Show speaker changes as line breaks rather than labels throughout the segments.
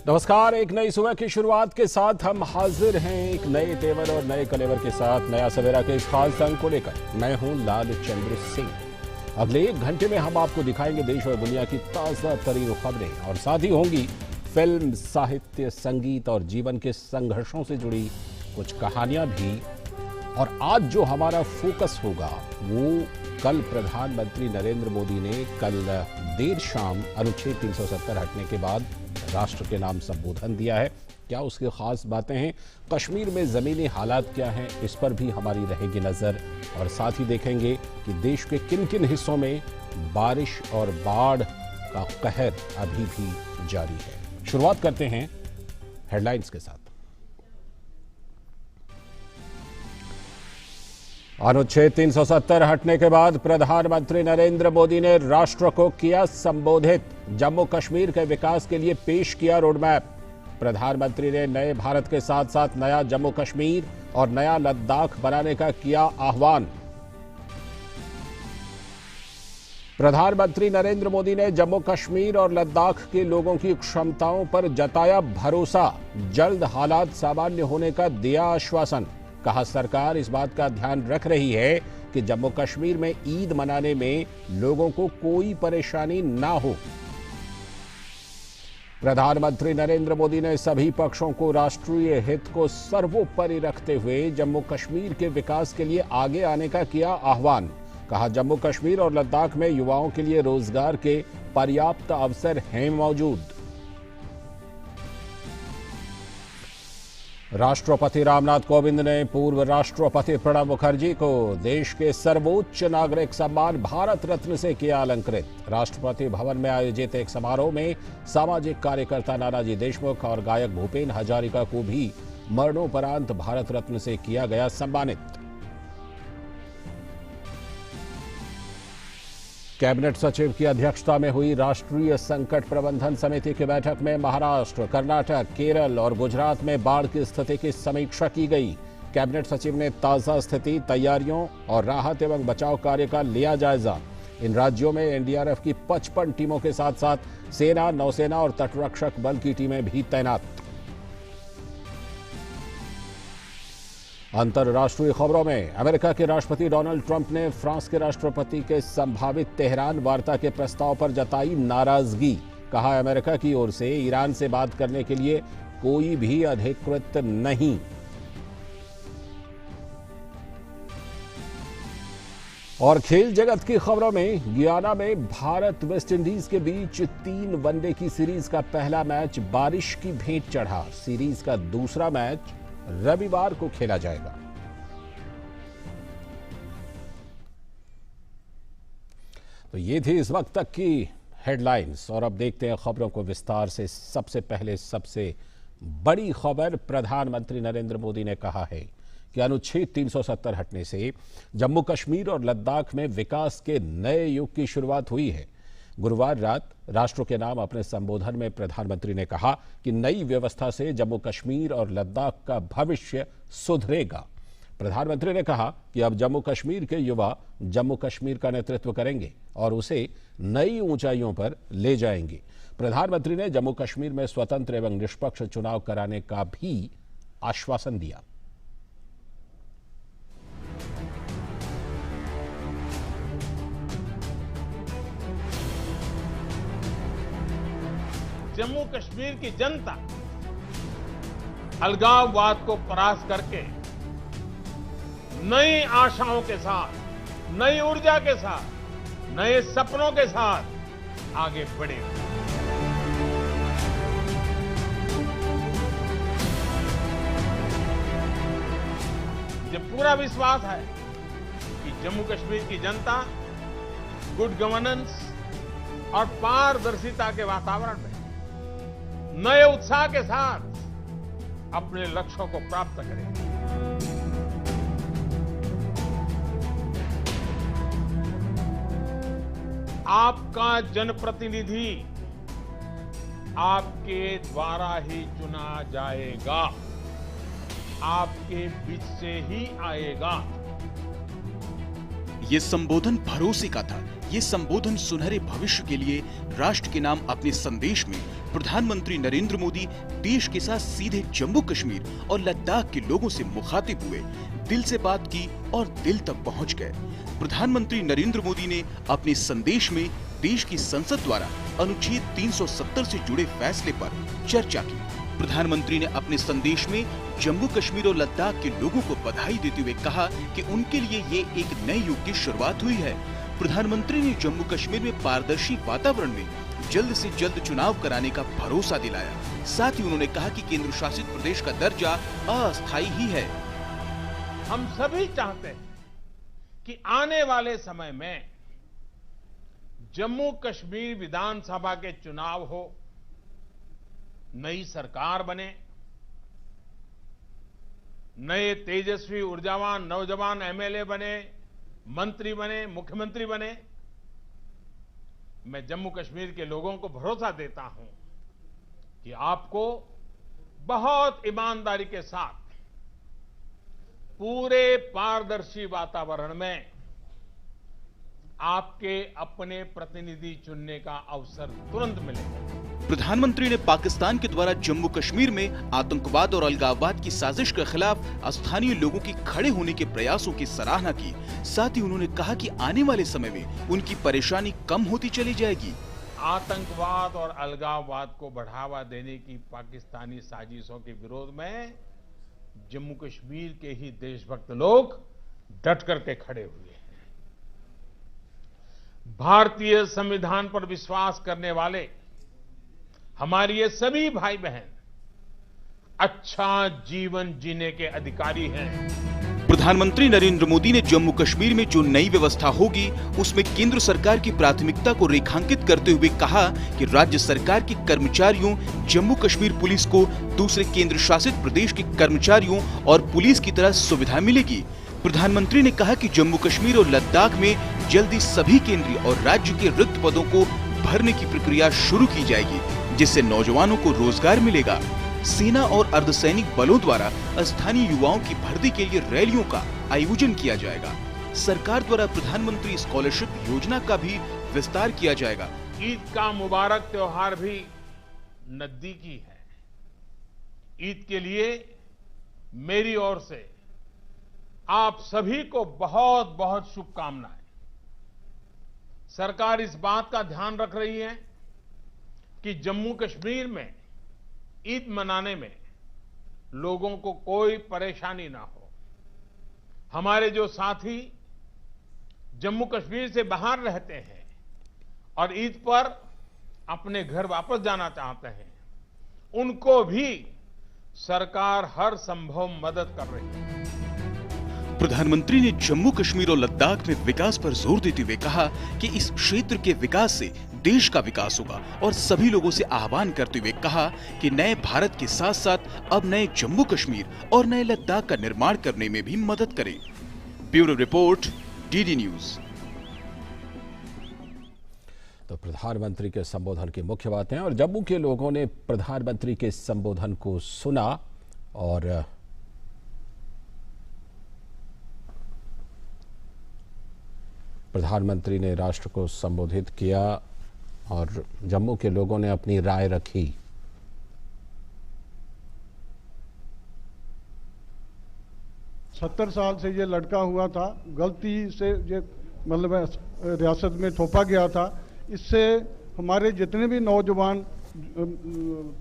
नमस्कार। एक नई सुबह की शुरुआत के साथ हम हाजिर हैं एक नए तेवर और नए कलेवर के साथ नया सवेरा के इस खास अंक को लेकर। मैं हूं लाल चंद्र सिंह। अगले एक घंटे में हम आपको दिखाएंगे देश और दुनिया की ताजा तरीन खबरें और साथ ही होंगी फिल्म, साहित्य, संगीत और जीवन के संघर्षों से जुड़ी कुछ कहानियां भी। और आज जो हमारा फोकस होगा वो कल प्रधानमंत्री नरेंद्र मोदी ने कल देर शाम अनुच्छेद 370 हटने के बाद राष्ट्र के नाम संबोधन दिया है। क्या उसकी खास बातें हैं, कश्मीर में जमीनी हालात क्या हैं, इस पर भी हमारी रहेगी नजर। और साथ ही देखेंगे कि देश के किन किन हिस्सों में बारिश और बाढ़ का कहर अभी भी जारी है। शुरुआत करते हैं हेडलाइंस के साथ। अनुच्छेद 370 हटने के बाद प्रधानमंत्री नरेंद्र मोदी ने राष्ट्र को किया संबोधित। जम्मू कश्मीर के विकास के लिए पेश किया रोडमैप। प्रधानमंत्री ने नए भारत के साथ साथ नया जम्मू कश्मीर और नया लद्दाख बनाने का किया आह्वान। प्रधानमंत्री नरेंद्र मोदी ने जम्मू कश्मीर और लद्दाख के लोगों की क्षमताओं पर जताया भरोसा। जल्द हालात सामान्य होने का दिया आश्वासन। कहा सरकार इस बात का ध्यान रख रही है कि जम्मू कश्मीर में ईद मनाने में लोगों को कोई परेशानी ना हो। प्रधानमंत्री नरेंद्र मोदी ने सभी पक्षों को राष्ट्रीय हित को सर्वोपरि रखते हुए जम्मू कश्मीर के विकास के लिए आगे आने का किया आह्वान। कहा जम्मू कश्मीर और लद्दाख में युवाओं के लिए रोजगार के पर्याप्त अवसर हैं मौजूद। राष्ट्रपति रामनाथ कोविंद ने पूर्व राष्ट्रपति प्रणब मुखर्जी को देश के सर्वोच्च नागरिक सम्मान भारत रत्न से किया अलंकृत। राष्ट्रपति भवन में आयोजित एक समारोह में सामाजिक कार्यकर्ता नानाजी देशमुख और गायक भूपेन हजारिका को भी मरणोपरांत भारत रत्न से किया गया सम्मानित। कैबिनेट सचिव की अध्यक्षता में हुई राष्ट्रीय संकट प्रबंधन समिति की बैठक में महाराष्ट्र, कर्नाटक, केरल और गुजरात में बाढ़ की स्थिति की समीक्षा की गई। कैबिनेट सचिव ने ताजा स्थिति, तैयारियों और राहत एवं बचाव कार्य का लिया जायजा। इन राज्यों में एनडीआरएफ की 55 टीमों के साथ साथ सेना, नौसेना और तटरक्षक बल की टीमें भी तैनात। अंतर्राष्ट्रीय खबरों में अमेरिका के राष्ट्रपति डोनाल्ड ट्रंप ने फ्रांस के राष्ट्रपति के संभावित तेहरान वार्ता के प्रस्ताव पर जताई नाराजगी। कहा अमेरिका की ओर से ईरान से बात करने के लिए कोई भी अधिकृत नहीं। और खेल जगत की खबरों में गियाना में भारत वेस्टइंडीज के बीच 3 वनडे की सीरीज का पहला मैच बारिश की भेंट चढ़ा। सीरीज का दूसरा मैच रविवार को खेला जाएगा। तो ये थी इस वक्त तक की हेडलाइंस और अब देखते हैं खबरों को विस्तार से। सबसे पहले सबसे बड़ी खबर, प्रधानमंत्री नरेंद्र मोदी ने कहा है कि अनुच्छेद 370 हटने से जम्मू कश्मीर और लद्दाख में विकास के नए युग की शुरुआत हुई है। गुरुवार रात राष्ट्र के नाम अपने संबोधन में प्रधानमंत्री ने कहा कि नई व्यवस्था से जम्मू कश्मीर और लद्दाख का भविष्य सुधरेगा। प्रधानमंत्री ने कहा कि अब जम्मू कश्मीर के युवा जम्मू कश्मीर का नेतृत्व करेंगे और उसे नई ऊंचाइयों पर ले जाएंगे। प्रधानमंत्री ने जम्मू कश्मीर में स्वतंत्र एवं निष्पक्ष चुनाव कराने का भी आश्वासन दिया।
जम्मू कश्मीर की जनता अलगाववाद को परास्त करके नई आशाओं के साथ, नई ऊर्जा के साथ, नए सपनों के साथ आगे बढ़ेगी। मुझे पूरा विश्वास है कि जम्मू कश्मीर की जनता गुड गवर्नेंस और पारदर्शिता के वातावरण में नए उत्साह के साथ अपने लक्ष्यों को प्राप्त करेंगे। आपका जनप्रतिनिधि आपके द्वारा ही चुना जाएगा, आपके बीच से ही आएगा।
ये संबोधन भरोसे का था। ये संबोधन सुनहरे भविष्य के लिए राष्ट्र के नाम अपने संदेश में प्रधानमंत्री नरेंद्र मोदी देश के साथ सीधे जम्मू कश्मीर और लद्दाख के लोगों से मुखातिब हुए, दिल से बात की और दिल तक पहुंच गए। प्रधानमंत्री नरेंद्र मोदी ने अपने संदेश में देश की संसद द्वारा अनुच्छेद 370 से जुड़े फैसले पर चर्चा की। प्रधानमंत्री ने अपने संदेश में जम्मू कश्मीर और लद्दाख के लोगों को बधाई देते हुए कहा कि उनके लिए ये एक नए युग की शुरुआत हुई है। प्रधानमंत्री ने जम्मू कश्मीर में पारदर्शी वातावरण में जल्द से जल्द चुनाव कराने का भरोसा दिलाया। साथ ही उन्होंने कहा कि केंद्र शासित प्रदेश का दर्जा अस्थायी ही है।
हम सभी चाहते हैं कि आने वाले समय में जम्मू कश्मीर विधानसभा के चुनाव हो, नई सरकार बने, नए तेजस्वी ऊर्जावान नौजवान एमएलए बने, मंत्री बने, मुख्यमंत्री बने। मैं जम्मू कश्मीर के लोगों को भरोसा देता हूं कि आपको बहुत ईमानदारी के साथ पूरे पारदर्शी वातावरण में आपके अपने प्रतिनिधि चुनने का अवसर तुरंत मिलेगा।
प्रधानमंत्री ने पाकिस्तान के द्वारा जम्मू कश्मीर में आतंकवाद और अलगाववाद की साजिश के खिलाफ स्थानीय लोगों के खड़े होने के प्रयासों की सराहना की। साथ ही उन्होंने कहा कि आने वाले समय में उनकी परेशानी कम होती चली जाएगी।
आतंकवाद और अलगाववाद को बढ़ावा देने की पाकिस्तानी साजिशों के विरोध में जम्मू कश्मीर के ही देशभक्त लोग डट करके खड़े हुए हैं। भारतीय संविधान पर विश्वास करने वाले हमारे ये सभी भाई बहन अच्छा जीवन जीने के अधिकारी हैं।
प्रधानमंत्री नरेंद्र मोदी ने जम्मू कश्मीर में जो नई व्यवस्था होगी उसमें केंद्र सरकार की प्राथमिकता को रेखांकित करते हुए कहा कि राज्य सरकार के कर्मचारियों, जम्मू कश्मीर पुलिस को दूसरे केंद्र शासित प्रदेश के कर्मचारियों और पुलिस की तरह सुविधा मिलेगी। प्रधानमंत्री ने कहा कि जम्मू कश्मीर और लद्दाख में जल्दी सभी केंद्रीय और राज्य के रिक्त पदों को भरने की प्रक्रिया शुरू की जाएगी, जिससे नौजवानों को रोजगार मिलेगा। सेना और अर्धसैनिक बलों द्वारा स्थानीय युवाओं की भर्ती के लिए रैलियों का आयोजन किया जाएगा। सरकार द्वारा प्रधानमंत्री स्कॉलरशिप योजना का भी विस्तार किया जाएगा।
ईद का मुबारक त्योहार भी नजदीकी है। ईद के लिए मेरी ओर से आप सभी को बहुत बहुत शुभकामनाएं। सरकार इस बात का ध्यान रख रही है कि जम्मू कश्मीर में ईद मनाने में लोगों को कोई परेशानी ना हो। हमारे जो साथी जम्मू कश्मीर से बाहर रहते हैं और ईद पर अपने घर वापस जाना चाहते हैं, उनको भी सरकार हर संभव मदद कर रही है।
प्रधानमंत्री ने जम्मू कश्मीर और लद्दाख में विकास पर जोर देते हुए कहा कि इस क्षेत्र के विकास से देश का विकास होगा और सभी लोगों से आह्वान करते हुए कहा कि नए भारत के साथ साथ अब नए जम्मू कश्मीर और नए लद्दाख का निर्माण करने में भी मदद करें। Bureau report, DD news.
तो प्रधानमंत्री के संबोधन की मुख्य बातें और जम्मू के लोगों ने प्रधानमंत्री के संबोधन को सुना और प्रधानमंत्री ने राष्ट्र को संबोधित किया और जम्मू के लोगों ने अपनी राय रखी।
सत्तर साल से ये लड़का हुआ था, गलती से ये मतलब रियासत में थोपा गया था। इससे हमारे जितने भी नौजवान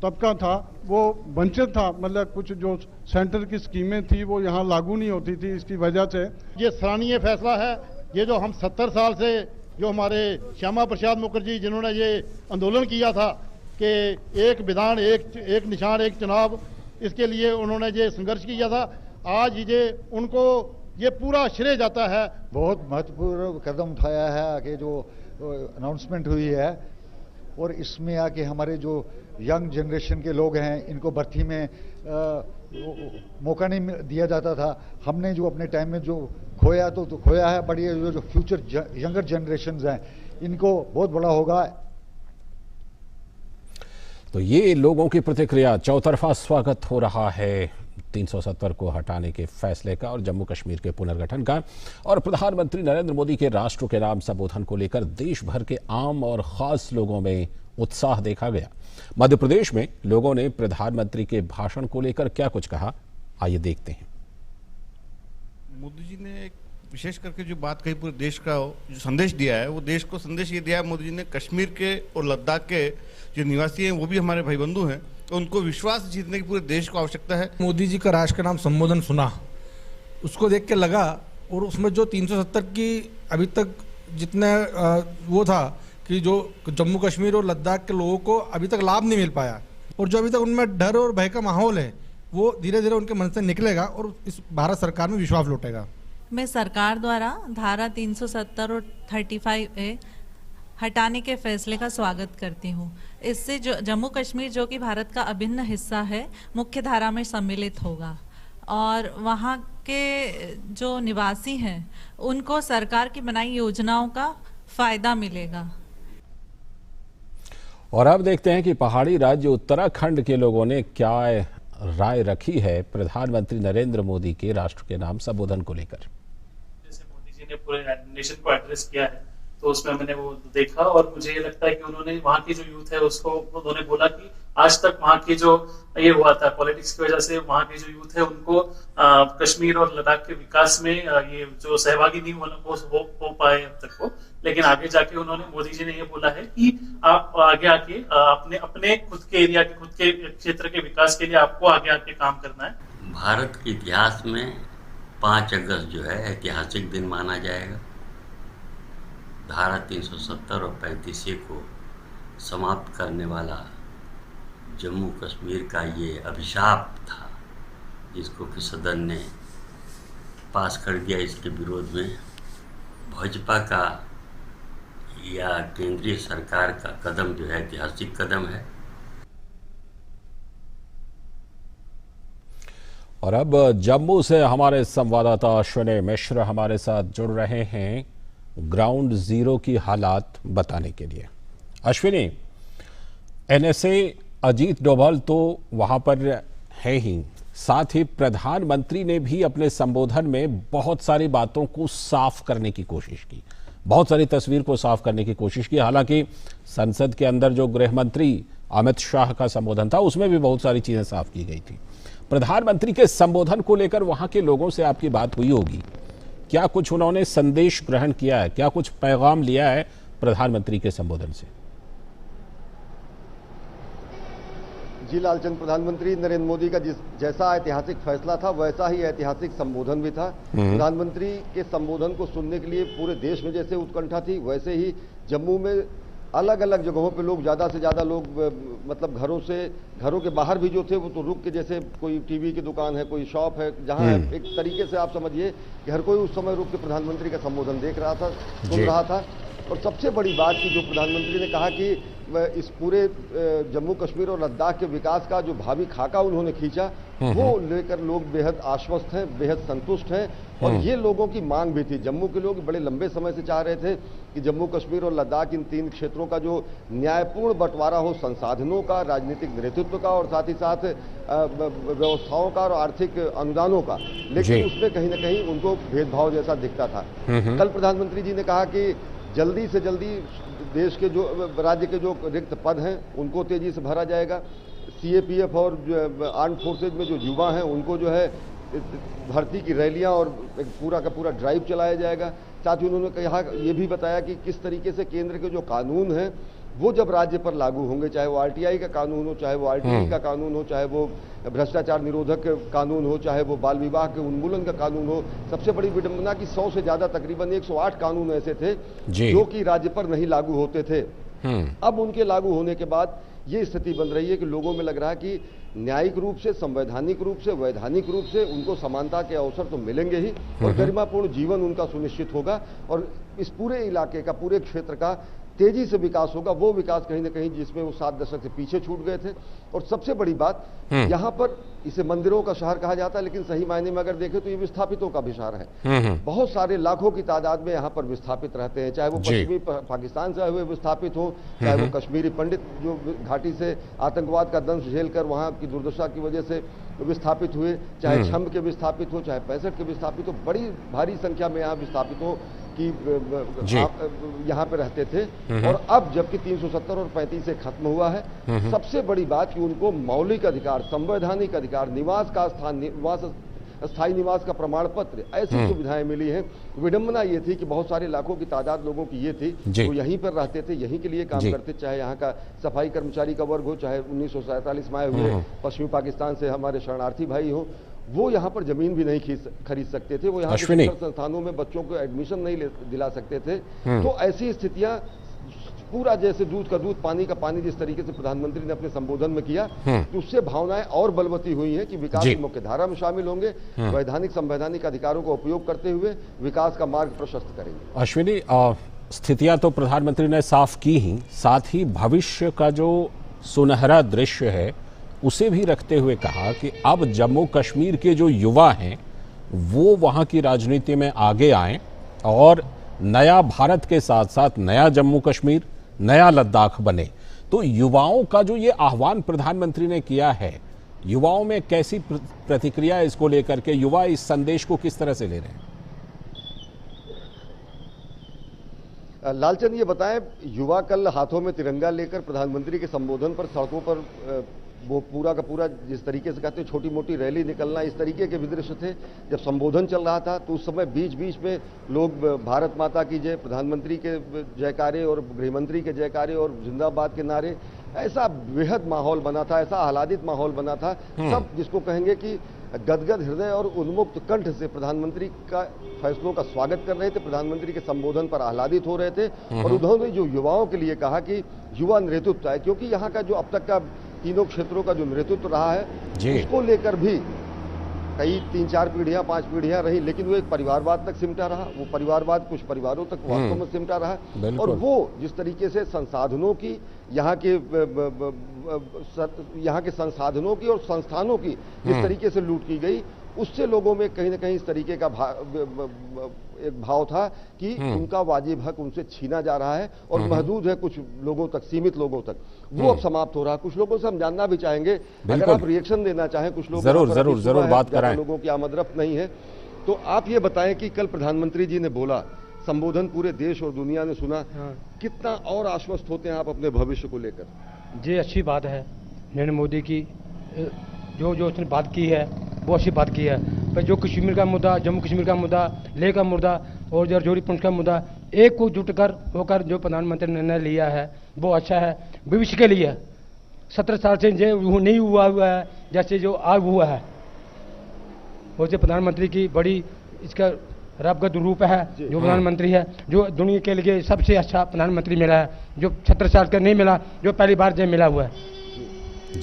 तबका था वो वंचित था। मतलब कुछ जो सेंटर की स्कीमें थी वो यहाँ लागू नहीं होती थी। इसकी वजह से
ये सराहनीय फैसला है। ये जो हम 70 साल से जो हमारे श्यामा प्रसाद मुखर्जी जिन्होंने ये आंदोलन किया था कि एक विधान एक निशान एक चुनाव, इसके लिए उन्होंने ये संघर्ष किया था, आज ये उनको ये पूरा श्रेय जाता है।
बहुत महत्वपूर्ण कदम उठाया है कि जो अनाउंसमेंट हुई है और इसमें आके हमारे जो यंग जनरेशन के लोग हैं इनको भर्ती में मौका नहीं दिया जाता था। हमने जो अपने टाइम में जो खोया तो खोया है, बट ये जो फ्यूचर यंगर जनरेशन्स हैं इनको बहुत बड़ा होगा।
तो ये लोगों की प्रतिक्रिया, चौतरफा स्वागत हो रहा है 370 को हटाने के फैसले का और जम्मू कश्मीर के पुनर्गठन का और प्रधानमंत्री नरेंद्र मोदी के राष्ट्र के नाम संबोधन को लेकर देश भर के आम और खास लोगों में उत्साह देखा गया। मध्य प्रदेश में लोगों ने प्रधानमंत्री के भाषण को लेकर क्या कुछ कहा, आइए देखते हैं।
मोदी जी ने विशेष करके जो बात कही पूरे देश का जो संदेश दिया है, वो देश को संदेश ये दिया है मोदी जी ने, कश्मीर के और लद्दाख के जो निवासी हैं वो भी हमारे भाई बंधु हैं, तो उनको विश्वास जीतने की पूरे देश को आवश्यकता है।
मोदी जी का राष्ट्र का नाम संबोधन सुना, उसको देख के लगा, और उसमें जो 370 की अभी तक जितने वो था कि जो जम्मू कश्मीर और लद्दाख के लोगों को अभी तक लाभ नहीं मिल पाया, और जो अभी तक उनमें डर और भय का माहौल है वो धीरे धीरे उनके मन से निकलेगा और इस भारत सरकार में विश्वास लौटेगा।
मैं सरकार द्वारा धारा 370 और 35A हटाने के फैसले का स्वागत करती हूँ। इससे जो जम्मू कश्मीर जो कि भारत का अभिन्न हिस्सा है, मुख्य धारा में सम्मिलित होगा और वहाँ के जो निवासी हैं उनको सरकार की बनाई योजनाओं का फायदा मिलेगा।
और अब देखते हैं कि पहाड़ी राज्य उत्तराखंड के लोगों ने क्या राय रखी है प्रधानमंत्री नरेंद्र मोदी के राष्ट्र के नाम संबोधन को लेकर।
जैसे मोदी जी ने पूरे नेशन को एड्रेस किया है, तो उसमें मैंने वो देखा और मुझे ये लगता है कि उन्होंने वहाँ की जो यूथ है उसको उन्होंने बोला कि आज तक वहाँ की जो ये हुआ था पॉलिटिक्स की वजह से वहाँ की जो यूथ है उनको कश्मीर और लद्दाख के विकास में ये जो सहभागी नहीं हो पाए अब तक को, लेकिन आगे जाके उन्होंने मोदी जी ने ये बोला है कि आप आगे आके अपने खुद के एरिया के खुद के क्षेत्र के विकास के लिए आपको आगे आके काम करना है।
भारत के इतिहास में 5 अगस्त जो है ऐतिहासिक दिन माना जाएगा। धारा 370 और 35A को समाप्त करने वाला जम्मू कश्मीर का ये अभिशाप था, जिसको कि सदन ने पास कर दिया। इसके विरोध में भाजपा का या केंद्रीय सरकार का कदम जो है ऐतिहासिक कदम है।
और अब जम्मू से हमारे संवाददाता अश्विनी मिश्र हमारे साथ जुड़ रहे हैं ग्राउंड जीरो की हालात बताने के लिए। अश्विनी, NSA अजीत डोभाल तो वहां पर है ही, साथ ही प्रधानमंत्री ने भी अपने संबोधन में बहुत सारी बातों को साफ करने की कोशिश की, बहुत सारी तस्वीर को साफ करने की कोशिश की। हालांकि संसद के अंदर जो गृह मंत्री अमित शाह का संबोधन था उसमें भी बहुत सारी चीजें साफ की गई थी। प्रधानमंत्री के संबोधन को लेकर वहां के लोगों से आपकी बात हुई होगी, क्या कुछ उन्होंने संदेश ग्रहण किया है, क्या कुछ पैगाम लिया है प्रधानमंत्री के संबोधन से?
जी लालचंद, प्रधानमंत्री नरेंद्र मोदी का जैसा ऐतिहासिक फैसला था वैसा ही ऐतिहासिक संबोधन भी था। प्रधानमंत्री के संबोधन को सुनने के लिए पूरे देश में जैसे उत्कंठा थी, वैसे ही जम्मू में अलग अलग जगहों पे लोग, ज़्यादा से ज़्यादा लोग मतलब घरों के बाहर भी जो थे वो तो रुक के, जैसे कोई टीवी की दुकान है, कोई शॉप है, जहाँ एक तरीके से आप समझिए कि हर कोई उस समय रुक के प्रधानमंत्री का संबोधन देख रहा था, सुन रहा था। और सबसे बड़ी बात की जो प्रधानमंत्री ने कहा कि इस पूरे जम्मू कश्मीर और लद्दाख के विकास का जो भावी खाका उन्होंने खींचा, वो लेकर लोग बेहद आश्वस्त हैं, बेहद संतुष्ट हैं। और ये लोगों की मांग भी थी। जम्मू के लोग बड़े लंबे समय से चाह रहे थे कि जम्मू कश्मीर और लद्दाख, इन 3 क्षेत्रों का जो न्यायपूर्ण बंटवारा हो, संसाधनों का, राजनीतिक नेतृत्व का और साथ ही साथ व्यवस्थाओं का और आर्थिक अनुदानों का, लेकिन उसमें कहीं ना कहीं उनको भेदभाव जैसा दिखता था। कल प्रधानमंत्री जी ने कहा कि जल्दी से जल्दी देश के जो राज्य के जो रिक्त पद हैं उनको तेजी से भरा जाएगा। CAPF और आर्म्ड फोर्सेज में जो युवा हैं उनको जो है भर्ती की रैलियां और एक पूरा का पूरा ड्राइव चलाया जाएगा। साथ ही उन्होंने कहा, ये भी बताया कि किस तरीके से केंद्र के जो कानून हैं वो जब राज्य पर लागू होंगे, चाहे वो RTI का कानून हो, चाहे वो RTI का कानून हो, चाहे वो भ्रष्टाचार निरोधक कानून हो, चाहे वो बाल विवाह के उन्मूलन का कानून हो। सबसे बड़ी विडंबना की 100 से ज्यादा, तकरीबन 108 कानून ऐसे थे जो कि राज्य पर नहीं लागू होते थे। अब उनके लागू होने के बाद ये स्थिति बन रही है कि लोगों में लग रहा है कि न्यायिक रूप से, संवैधानिक रूप से, वैधानिक रूप से उनको समानता के अवसर तो मिलेंगे ही और गरिमापूर्ण जीवन उनका सुनिश्चित होगा और इस पूरे इलाके का, पूरे क्षेत्र का तेजी से विकास होगा। वो विकास कहीं ना कहीं जिसमें वो 7 दशक से पीछे छूट गए थे। और सबसे बड़ी बात, यहाँ पर इसे मंदिरों का शहर कहा जाता है, लेकिन सही मायने में अगर देखें तो ये विस्थापितों का भी शहर है। बहुत सारे लाखों की तादाद में यहाँ पर विस्थापित रहते हैं, चाहे वो पश्चिमी पाकिस्तान से आए हुए विस्थापित हों, चाहे वो कश्मीरी पंडित जो घाटी से आतंकवाद का दंश झेलकर वहाँ की दुर्दशा की वजह से विस्थापित हुए, चाहे छम के विस्थापित हो, चाहे 65 के विस्थापित हो, बड़ी भारी संख्या में यहाँ विस्थापितों की यहाँ पे रहते थे। और अब जबकि 370 और 35 से खत्म हुआ है, सबसे बड़ी बात कि उनको मौलिक अधिकार, संवैधानिक अधिकार, निवास का स्थायी निवास का प्रमाण पत्र, ऐसी सुविधाएं मिली हैं। विडंबना ये थी कि बहुत सारे लाखों की तादाद लोगों की ये थी, वो यहीं पर रहते थे, यहीं के लिए काम करते, चाहे यहाँ का सफाई कर्मचारी का वर्ग हो, चाहे 1947 में आए हुए पश्चिमी पाकिस्तान से हमारे शरणार्थी भाई हो, वो यहाँ पर जमीन भी नहीं खरीद सकते थे, वो यहाँ के संस्थानों में बच्चों को एडमिशन नहीं दिला सकते थे। तो ऐसी स्थितियां, पूरा जैसे दूध का दूध पानी का पानी जिस तरीके से प्रधानमंत्री ने अपने संबोधन में किया, तो उससे भावनाएं और बलवती हुई हैं कि विकास की मुख्य धारा में शामिल होंगे, वैधानिक संवैधानिक अधिकारों का उपयोग करते हुए विकास का मार्ग प्रशस्त करेंगे।
अश्विनी, स्थितियां तो प्रधानमंत्री ने साफ की ही, साथ ही भविष्य का जो सुनहरा दृश्य है उसे भी रखते हुए कहा कि अब जम्मू कश्मीर के जो युवा हैं वो वहां की राजनीति में आगे आएं और नया भारत के साथ साथ नया जम्मू कश्मीर, नया लद्दाख बने। तो युवाओं का जो ये आह्वान प्रधानमंत्री ने किया है, युवाओं में कैसी प्रतिक्रिया है इसको लेकर के, युवा इस संदेश को किस तरह से ले रहे हैं?
लालचंद, ये बताएं, युवा कल हाथों में तिरंगा लेकर प्रधानमंत्री के संबोधन पर सड़कों पर वो पूरा का पूरा, जिस तरीके से कहते हैं छोटी मोटी रैली निकलना, इस तरीके के भी दृश्य थे। जब संबोधन चल रहा था तो उस समय बीच बीच में लोग भारत माता की जय, प्रधानमंत्री के जयकारे और गृहमंत्री के जयकारे और जिंदाबाद के नारे, ऐसा बेहद माहौल बना था, ऐसा आह्लादित माहौल बना था। सब जिसको कहेंगे कि गदगद हृदय और उन्मुक्त कंठ से प्रधानमंत्री का फैसलों का स्वागत कर रहे थे, प्रधानमंत्री के संबोधन पर आह्लादित हो रहे थे। और उन्होंने जो युवाओं के लिए कहा कि युवा नेतृत्व है, क्योंकि यहाँ का जो अब तक का तीनों क्षेत्रों का जो नेतृत्व रहा है, उसको लेकर भी कई 3-4 पीढ़ियां 5 पीढ़ियां रही, लेकिन वो एक परिवारवाद तक सिमटा रहा, वो परिवारवाद कुछ परिवारों तक वास्तव में सिमटा रहा। और वो जिस तरीके से संसाधनों की, यहाँ के संसाधनों की और संस्थानों की जिस तरीके से लूट की गई, उससे लोगों में कहीं ना कहीं इस तरीके का एक भाव था कि उनका वाजिब हक उनसे छीना जा रहा है और महदूद है कुछ लोगों तक, सीमित लोगों तक, वो अब समाप्त हो रहा है। कुछ लोगों से हम जानना भी चाहेंगे, अगर आप रिएक्शन देना चाहें, कुछ लोग
जरूर बात कराएं।
लोगों की आमदरफ्त नहीं है, तो आप ये बताएं कि कल प्रधानमंत्री जी ने बोला, संबोधन पूरे देश और दुनिया ने सुना, कितना और आश्वस्त होते हैं आप अपने भविष्य को लेकर?
जी, अच्छी बात है। नरेंद्र मोदी की जो उसने बात की है वो अच्छी बात की है, पर जो कश्मीर का मुद्दा, जम्मू कश्मीर का मुद्दा, लेह का मुद्दा और राजौरी पुंछ का मुद्दा, एक को जुट कर होकर जो प्रधानमंत्री ने निर्णय लिया है वो अच्छा है भविष्य के लिए। 17 साल से जो नहीं हुआ है, जैसे जो आज हुआ है, वैसे प्रधानमंत्री की बड़ी इसका रबगत रूप है। जो प्रधानमंत्री है, जो दुनिया के लिए सबसे अच्छा प्रधानमंत्री मिला है, जो 17 साल का नहीं मिला, जो पहली बार जो मिला हुआ है।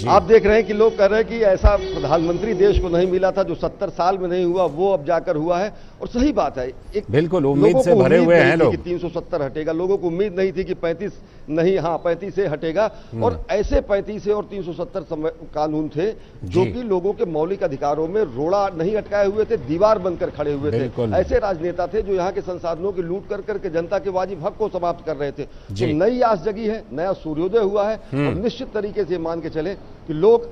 आप देख रहे हैं कि लोग कह रहे हैं कि ऐसा प्रधानमंत्री देश को नहीं मिला था जो 70 साल में नहीं हुआ, वो अब जाकर हुआ है। और सही बात है, एक
बिल्कुल उम्मीद से भरे हुए हैं लोग।
370 हटेगा, लोगों को उम्मीद नहीं थी कि 35 नहीं, हाँ 35 से हटेगा। और ऐसे 35 से और 370 कानून थे जो कि लोगों के मौलिक अधिकारों में रोड़ा नहीं अटकाए हुए थे, दीवार बनकर खड़े हुए थे। ऐसे राजनेता थे जो यहाँ के संसाधनों की लूट कर करके जनता के वाजिब हक को समाप्त कर रहे थे। तो नई आस जगी है, नया सूर्योदय हुआ है। और निश्चित तरीके से मान के चले कि लोग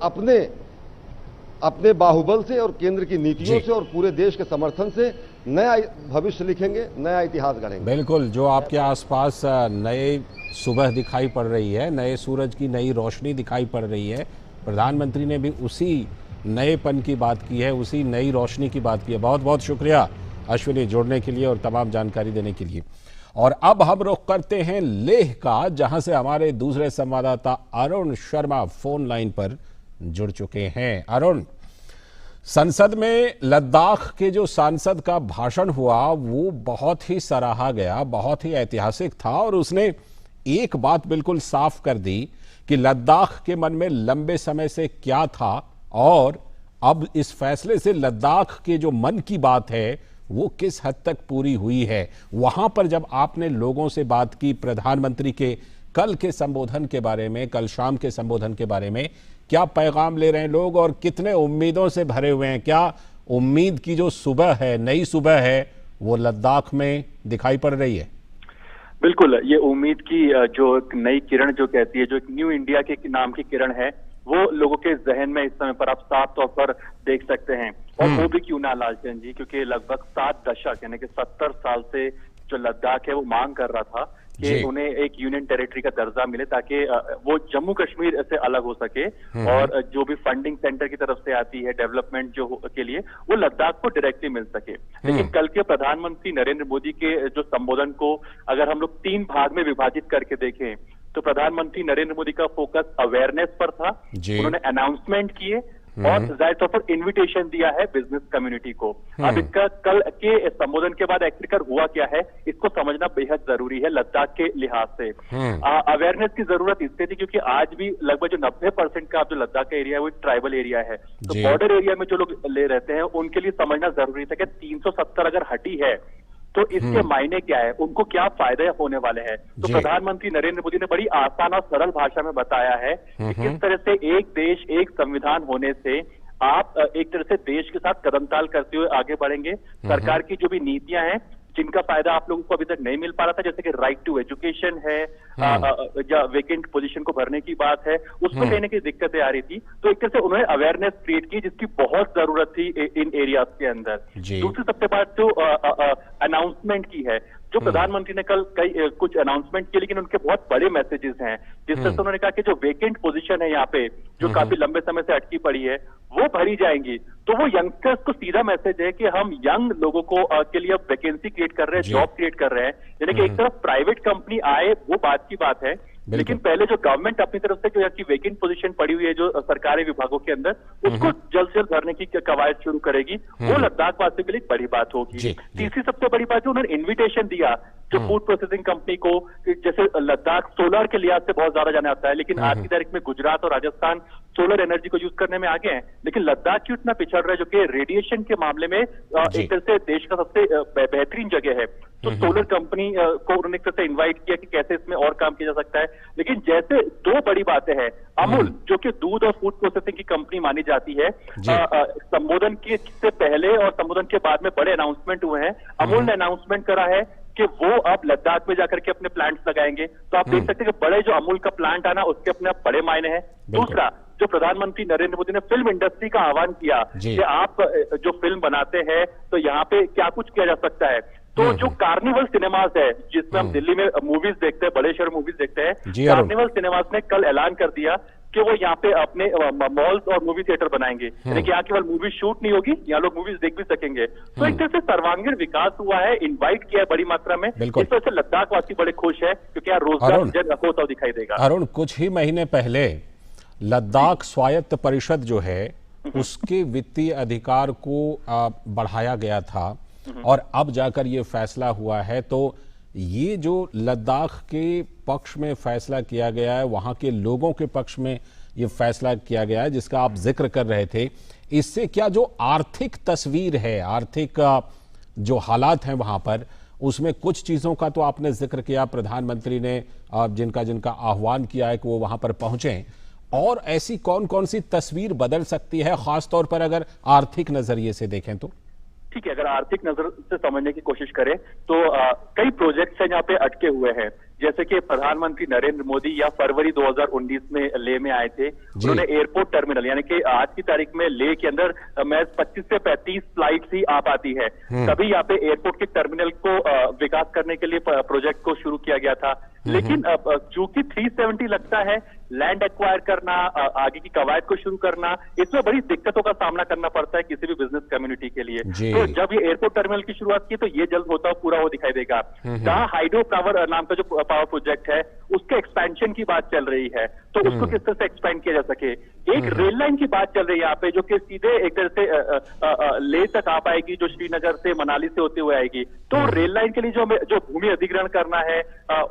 अपने बाहुबल से और केंद्र की नीतियों से और पूरे देश के समर्थन से नया भविष्य लिखेंगे, नया इतिहास गढ़ेंगे।
बिल्कुल, जो आपके आसपास नए सुबह दिखाई पड़ रही है, नए सूरज की नई रोशनी दिखाई पड़ रही है, प्रधानमंत्री ने भी उसी नएपन की बात की है, उसी नई रोशनी की बात की है। बहुत बहुत शुक्रिया अश्विनी, जुड़ने के लिए और तमाम जानकारी देने के लिए। और अब हम रुख करते हैं लेह का, जहां से हमारे दूसरे संवाददाता अरुण शर्मा फोन लाइन पर जुड़ चुके हैं। अरुण, संसद में लद्दाख के जो सांसद का भाषण हुआ वो बहुत ही सराहा गया, बहुत ही ऐतिहासिक था और उसने एक बात बिल्कुल साफ कर दी कि लद्दाख के मन में लंबे समय से क्या था और अब इस फैसले से लद्दाख के जो मन की बात है वो किस हद तक पूरी हुई है। वहां पर जब आपने लोगों से बात की प्रधानमंत्री के कल के संबोधन के बारे में, कल शाम के संबोधन के बारे में, क्या पैगाम ले रहे हैं लोग और कितने उम्मीदों से भरे हुए हैं? क्या उम्मीद की जो सुबह है, नई सुबह है, वो लद्दाख में दिखाई पड़ रही है?
बिल्कुल, ये उम्मीद की जो एक नई किरण जो कहती है, जो एक न्यू इंडिया के नाम की किरण है, वो लोगों के जहन में इस समय पर आप साफ तौर पर देख सकते हैं। और वो भी क्यों ना लालचंद जी, क्योंकि लगभग 7 दशक यानी कि 70 साल से जो लद्दाख है वो मांग कर रहा था कि उन्हें एक यूनियन टेरिटरी का दर्जा मिले ताकि वो जम्मू कश्मीर से अलग हो सके और जो भी फंडिंग सेंटर की तरफ से आती है डेवलपमेंट के लिए वो लद्दाख को डायरेक्टली मिल सके। लेकिन कल के प्रधानमंत्री नरेंद्र मोदी के जो संबोधन को अगर हम लोग 3 भाग में विभाजित करके देखें तो प्रधानमंत्री नरेंद्र मोदी का फोकस अवेयरनेस पर था। उन्होंने अनाउंसमेंट किए और जाहिर तौर पर इन्विटेशन दिया है बिजनेस कम्युनिटी को। अब इसका कल के संबोधन के बाद आखिरकार हुआ क्या है इसको समझना बेहद जरूरी है लद्दाख के लिहाज से। अवेयरनेस की जरूरत इसलिए थी क्योंकि आज भी लगभग जो 90% का जो लद्दाख का एरिया है वो ट्राइबल एरिया है, तो बॉर्डर एरिया में जो लोग ले रहते हैं उनके लिए समझना जरूरी था कि 370 अगर हटी है तो इसके मायने क्या है, उनको क्या फायदे होने वाले हैं। तो प्रधानमंत्री नरेंद्र मोदी ने बड़ी आसान और सरल भाषा में बताया है कि किस तरह से एक देश एक संविधान होने से आप एक तरह से देश के साथ कदमताल करते हुए आगे बढ़ेंगे। सरकार की जो भी नीतियां हैं जिनका फायदा आप लोगों को अभी तक नहीं मिल पा रहा था, जैसे कि राइट टू एजुकेशन है या वेकेंट पोजीशन को भरने की बात है, उसमें कहीं ना कहीं दिक्कतें आ रही थी। तो एक तरह से उन्होंने अवेयरनेस क्रिएट की जिसकी बहुत जरूरत थी इन एरियाज के अंदर। दूसरी सबसे बात जो अनाउंसमेंट की है, जो प्रधानमंत्री ने कल कुछ अनाउंसमेंट किए लेकिन उनके बहुत बड़े मैसेजेस हैं, जिससे उन्होंने कहा कि जो वेकेंट पोजीशन है यहाँ पे जो काफी लंबे समय से अटकी पड़ी है वो भरी जाएंगी। तो वो यंगस्टर्स को सीधा मैसेज है कि हम यंग लोगों को के लिए अब वैकेंसी क्रिएट कर रहे हैं, जॉब क्रिएट कर रहे हैं। यानी कि एक तरफ प्राइवेट कंपनी आए वो बात की बात है, लेकिन पहले जो गवर्नमेंट अपनी तरफ से जो यहाँ की वेकेंट पोजीशन पड़ी हुई है जो सरकारी विभागों के अंदर उसको जल्द से जल्द भरने की कवायद शुरू करेगी, वो लद्दाख वासियों के लिए बड़ी बात होगी। तीसरी सबसे बड़ी बात है उन्होंने इन्विटेशन दिया जो फूड प्रोसेसिंग कंपनी को, जैसे लद्दाख सोलर के लिहाज से बहुत ज्यादा जाना जाता है, लेकिन आज की तारीख में गुजरात और राजस्थान सोलर एनर्जी को यूज करने में आगे हैं, लेकिन लद्दाख क्यों इतना पिछड़ रहा है जो कि रेडिएशन के मामले में एक तरह से देश का सबसे बेहतरीन जगह है। तो सोलर कंपनी को उन्होंने एक तरह से इन्वाइट किया कि कैसे इसमें और काम किया जा सकता है। लेकिन जैसे 2 बड़ी बातें हैं, अमूल जो कि दूध और फूड प्रोसेसिंग की कंपनी मानी जाती है, संबोधन के से पहले और संबोधन के बाद में बड़े अनाउंसमेंट हुए हैं। अमूल ने अनाउंसमेंट करा है कि वो अब लद्दाख में जाकर के अपने प्लांट्स लगाएंगे। तो आप देख सकते हैं कि बड़े जो अमूल का प्लांट आना उसके अपने बड़े मायने हैं। दूसरा जो प्रधानमंत्री नरेंद्र मोदी ने फिल्म इंडस्ट्री का आह्वान किया कि आप जो फिल्म बनाते हैं तो यहाँ पे क्या कुछ किया जा सकता है। तो जो कार्निवल सिनेमाज है जिसमें हम दिल्ली में मूवीज देखते हैं, बड़े शहर मूवीज देखते हैं, कार्निवल सिनेमाज ने कल ऐलान कर दिया कि वो यहाँ पे अपने मॉल्स और मूवी थिएटर बनाएंगे। यानी कि यहाँ केवल मूवी शूट नहीं होगी, यहाँ लोग मूवीज देख भी सकेंगे। तो एक तरह से सर्वांगीण विकास हुआ है, इनवाइट किया है बड़ी मात्रा में। इस वजह से लद्दाख वासी बड़े खुश है क्योंकि यहाँ रोजगार होता दिखाई देगा।
अरुण, कुछ ही महीने पहले लद्दाख स्वायत्त परिषद जो है उसके वित्तीय अधिकार को बढ़ाया गया था और अब जाकर ये फैसला हुआ है। तो ये जो लद्दाख के पक्ष में फैसला किया गया है, वहां के लोगों के पक्ष में ये फैसला किया गया है जिसका आप जिक्र कर रहे थे, इससे क्या जो आर्थिक तस्वीर है, आर्थिक जो हालात हैं वहां पर, उसमें कुछ चीजों का तो आपने जिक्र किया, प्रधानमंत्री ने जिनका आह्वान किया है कि वो वहां पर पहुंचे, और ऐसी कौन कौन सी तस्वीर बदल सकती है खासतौर पर अगर आर्थिक नजरिए से देखें तो?
ठीक है, अगर आर्थिक नजर से समझने की कोशिश करें तो कई प्रोजेक्ट्स हैं जहाँ पे अटके हुए हैं। जैसे कि प्रधानमंत्री नरेंद्र मोदी या फरवरी 2019 में लेह में आए थे, उन्होंने एयरपोर्ट टर्मिनल यानी कि आज की तारीख में लेह के अंदर महज 25 से 35 फ्लाइट्स ही आ पाती है, तभी यहाँ पे एयरपोर्ट के टर्मिनल को विकास करने के लिए प्रोजेक्ट को शुरू किया गया था। लेकिन चूंकि 370 लगता है, लैंड एक्वायर करना, आगे की कवायद को शुरू करना, इसमें बड़ी दिक्कतों का सामना करना पड़ता है किसी भी बिजनेस कम्युनिटी के लिए। तो जब ये एयरपोर्ट टर्मिनल की शुरुआत की तो ये जल्द होता पूरा हो दिखाई देगा। जहां हाइड्रो पावर नाम का जो पावर प्रोजेक्ट है उसके एक्सपेंशन की बात चल रही है, तो उसको किस तरह से एक्सपेंड किया जा सके। एक रेल लाइन की बात चल रही है यहाँ पे जो कि सीधे एक तरह से लेह तक आ पाएगी, जो श्रीनगर से मनाली से होते हुए आएगी। तो रेल लाइन के लिए जो भूमि अधिग्रहण करना है,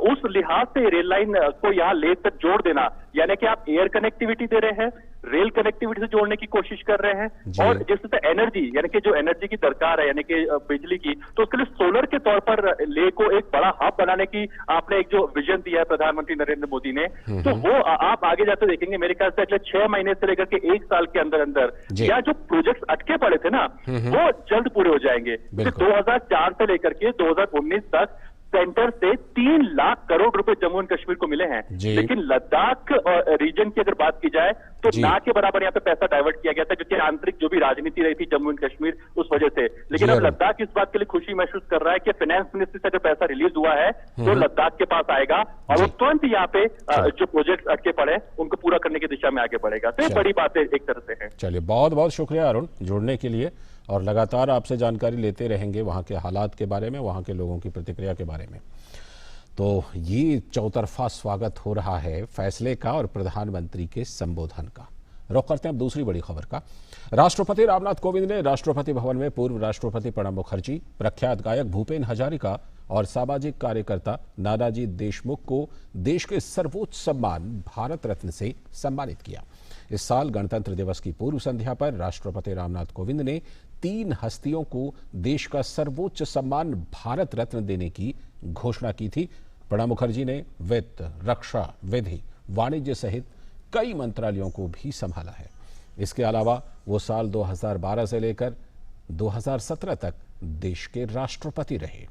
उस लिहाज से रेल लाइन को यहाँ लेह तक जोड़ देना, यानी कि आप एयर कनेक्टिविटी दे रहे हैं, रेल कनेक्टिविटी से जोड़ने की कोशिश कर रहे हैं, और जिस तरह से एनर्जी यानी कि जो एनर्जी की दरकार है यानी कि बिजली की, तो उसके लिए सोलर के तौर पर लेह को एक बड़ा हब बनाने की आपने एक जो विजन दिया है प्रधानमंत्री नरेंद्र मोदी ने, तो वो आप आगे जाते देखेंगे मेरे ख्याल से अगले 6 महीने से लेकर के 1 साल के अंदर अंदर या जो प्रोजेक्ट्स अटके पड़े थे ना वो जल्द पूरे हो जाएंगे। 2004 से लेकर के 2019 तक सेंटर से 3 लाख करोड़ रुपए जम्मू एंड कश्मीर को मिले हैं। लेकिन लद्दाख रीजन की अगर बात की जाए तो ना के बराबर यहाँ पे पैसा डाइवर्ट किया गया था, क्योंकि आंतरिक जो भी राजनीति रही थी जम्मू एंड कश्मीर उस वजह से। लेकिन अब लद्दाख इस बात के लिए खुशी महसूस कर रहा है कि फाइनेंस मिनिस्ट्री से अगर पैसा रिलीज हुआ है तो लद्दाख के पास आएगा और वो तुरंत यहाँ पे जो प्रोजेक्ट अटके पड़े उनको पूरा करने की दिशा में आगे बढ़ेगा। तो ये बड़ी बात है एक तरह से है।
चलिए, बहुत बहुत शुक्रिया अरुण जुड़ने के लिए, और लगातार आपसे जानकारी लेते रहेंगे वहाँ के हालात के बारे में, वहाँ के लोगों की प्रतिक्रिया के बारे में। तो ये चौतरफा स्वागत हो रहा है फैसले का और प्रधानमंत्री के संबोधन का। रुख करते हैं अब दूसरी बड़ी खबर का। राष्ट्रपति रामनाथ कोविंद ने राष्ट्रपति भवन में पूर्व राष्ट्रपति प्रणब मुखर्जी, प्रख्यात गायक भूपेन हजारिका और सामाजिक कार्यकर्ता नानाजी देशमुख को देश के सर्वोच्च सम्मान भारत रत्न से सम्मानित किया। इस साल गणतंत्र दिवस की पूर्व संध्या पर राष्ट्रपति रामनाथ कोविंद ने 3 हस्तियों को देश का सर्वोच्च सम्मान भारत रत्न देने की घोषणा की थी। प्रणब मुखर्जी ने वित्त, रक्षा, विधि, वाणिज्य सहित कई मंत्रालयों को भी संभाला है। इसके अलावा वो साल 2012 से लेकर 2017 तक देश के राष्ट्रपति रहे।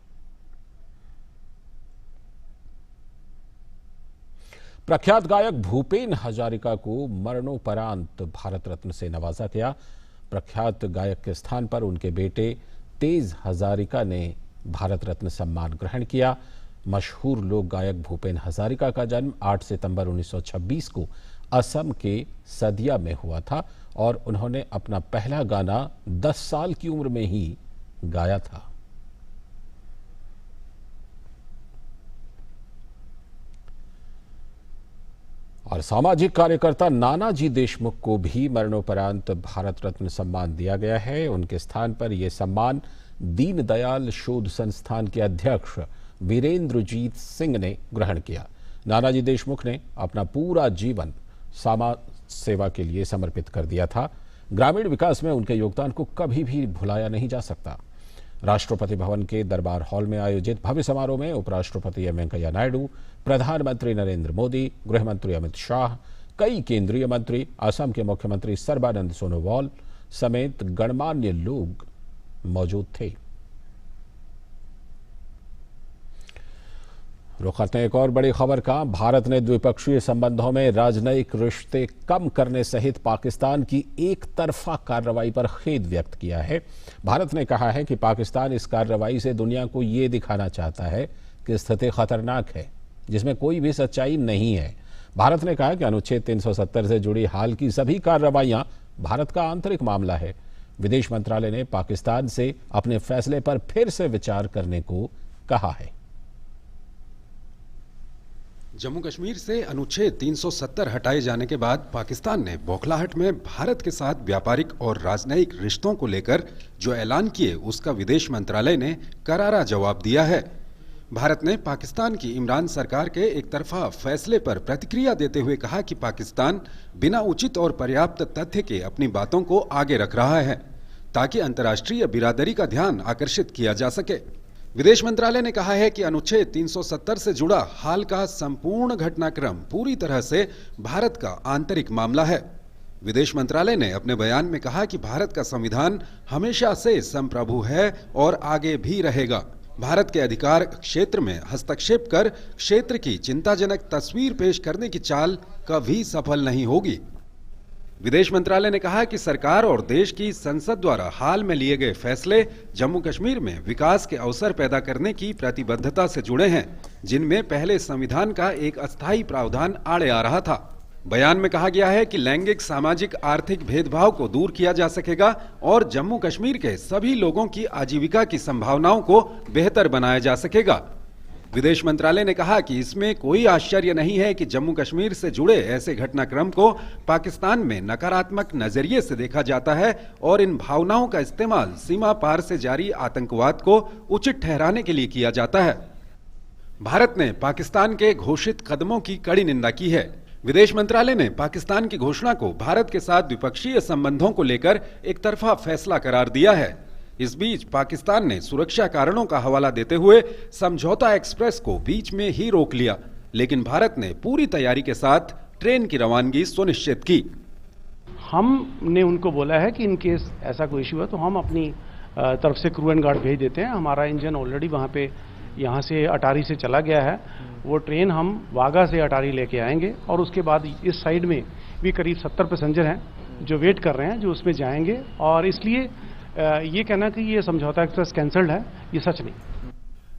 प्रख्यात गायक भूपेन हजारिका को मरणोपरांत भारत रत्न से नवाजा गया। प्रख्यात गायक के स्थान पर उनके बेटे तेज हजारिका ने भारत रत्न सम्मान ग्रहण किया। मशहूर लोक गायक भूपेन हजारिका का जन्म 8 सितंबर 1926 को असम के सदिया में हुआ था और उन्होंने अपना पहला गाना 10 साल की उम्र में ही गाया था। और सामाजिक कार्यकर्ता नानाजी देशमुख को भी मरणोपरांत भारत रत्न सम्मान दिया गया है। उनके स्थान पर यह सम्मान दीनदयाल शोध संस्थान के अध्यक्ष वीरेंद्रजीत सिंह ने ग्रहण किया। नानाजी देशमुख ने अपना पूरा जीवन समाज सेवा के लिए समर्पित कर दिया था। ग्रामीण विकास में उनके योगदान को कभी भी भुलाया नहीं जा सकता। राष्ट्रपति भवन के दरबार हॉल में आयोजित भव्य समारोह में उपराष्ट्रपति एम वेंकैया नायडू, प्रधानमंत्री नरेंद्र मोदी, गृहमंत्री अमित शाह, कई केंद्रीय मंत्री, असम के मुख्यमंत्री सर्बानंद सोनोवाल समेत गणमान्य लोग मौजूद थे। रुख करते हैं एक और बड़ी खबर का। भारत ने द्विपक्षीय संबंधों में राजनयिक रिश्ते कम करने सहित पाकिस्तान की एक तरफा कार्रवाई पर खेद व्यक्त किया है। भारत ने कहा है कि पाकिस्तान इस कार्रवाई से दुनिया को ये दिखाना चाहता है कि स्थिति खतरनाक है, जिसमें कोई भी सच्चाई नहीं है। भारत ने कहा कि अनुच्छेद 370 से जुड़ी हाल की सभी कार्रवाइयां भारत का आंतरिक मामला है। विदेश मंत्रालय ने पाकिस्तान से अपने फैसले पर फिर से विचार करने को कहा है।
जम्मू कश्मीर से अनुच्छेद 370 हटाए जाने के बाद पाकिस्तान ने बौखलाहट में भारत के साथ व्यापारिक और राजनयिक रिश्तों को लेकर जो ऐलान किए उसका विदेश मंत्रालय ने करारा जवाब दिया है। भारत ने पाकिस्तान की इमरान सरकार के एक तरफा फैसले पर प्रतिक्रिया देते हुए कहा कि पाकिस्तान बिना उचित और पर्याप्त तथ्य के अपनी बातों को आगे रख रहा है ताकि अंतर्राष्ट्रीय बिरादरी का ध्यान आकर्षित किया जा सके। विदेश मंत्रालय ने कहा है कि अनुच्छेद 370 से जुड़ा हाल का संपूर्ण घटनाक्रम पूरी तरह से भारत का आंतरिक मामला है। विदेश मंत्रालय ने अपने बयान में कहा कि भारत का संविधान हमेशा से संप्रभु है और आगे भी रहेगा। भारत के अधिकार क्षेत्र में हस्तक्षेप कर क्षेत्र की चिंताजनक तस्वीर पेश करने की चाल कभी सफल नहीं होगी। विदेश मंत्रालय ने कहा कि सरकार और देश की संसद द्वारा हाल में लिए गए फैसले जम्मू कश्मीर में विकास के अवसर पैदा करने की प्रतिबद्धता से जुड़े हैं, जिनमें पहले संविधान का एक अस्थायी प्रावधान आड़े आ रहा था। बयान में कहा गया है कि लैंगिक, सामाजिक, आर्थिक भेदभाव को दूर किया जा सकेगा और जम्मू कश्मीर के सभी लोगों की आजीविका की संभावनाओं को बेहतर बनाया जा सकेगा। विदेश मंत्रालय ने कहा कि इसमें कोई आश्चर्य नहीं है कि जम्मू कश्मीर से जुड़े ऐसे घटनाक्रम को पाकिस्तान में नकारात्मक नजरिए से देखा जाता है और इन भावनाओं का इस्तेमाल सीमा पार से जारी आतंकवाद को उचित ठहराने के लिए किया जाता है। भारत ने पाकिस्तान के घोषित कदमों की कड़ी निंदा की है। विदेश मंत्रालय ने पाकिस्तान की घोषणा को भारत के साथ द्विपक्षीय संबंधों को लेकर एक तरफा फैसला करार दिया है। इस बीच पाकिस्तान ने सुरक्षा कारणों का हवाला देते हुए समझौता एक्सप्रेस को बीच में ही रोक लिया, लेकिन भारत ने पूरी तैयारी के साथ ट्रेन की रवानगी सुनिश्चित की।
हमने उनको बोला है कि इन केस ऐसा कोई इश्यू है तो हम अपनी तरफ से क्रू एंड गार्ड भेज देते हैं। हमारा इंजन ऑलरेडी वहाँ पे यहाँ से अटारी से चला गया है, वो ट्रेन हम वाघा से अटारी लेके आएंगे और उसके बाद इस साइड में भी करीब 70 पैसेंजर हैं जो वेट कर रहे हैं, जो उसमें जाएंगे। और इसलिए ये कहना कि ये समझौता एक्सप्रेस कैंसल्ड है, ये सच नहीं।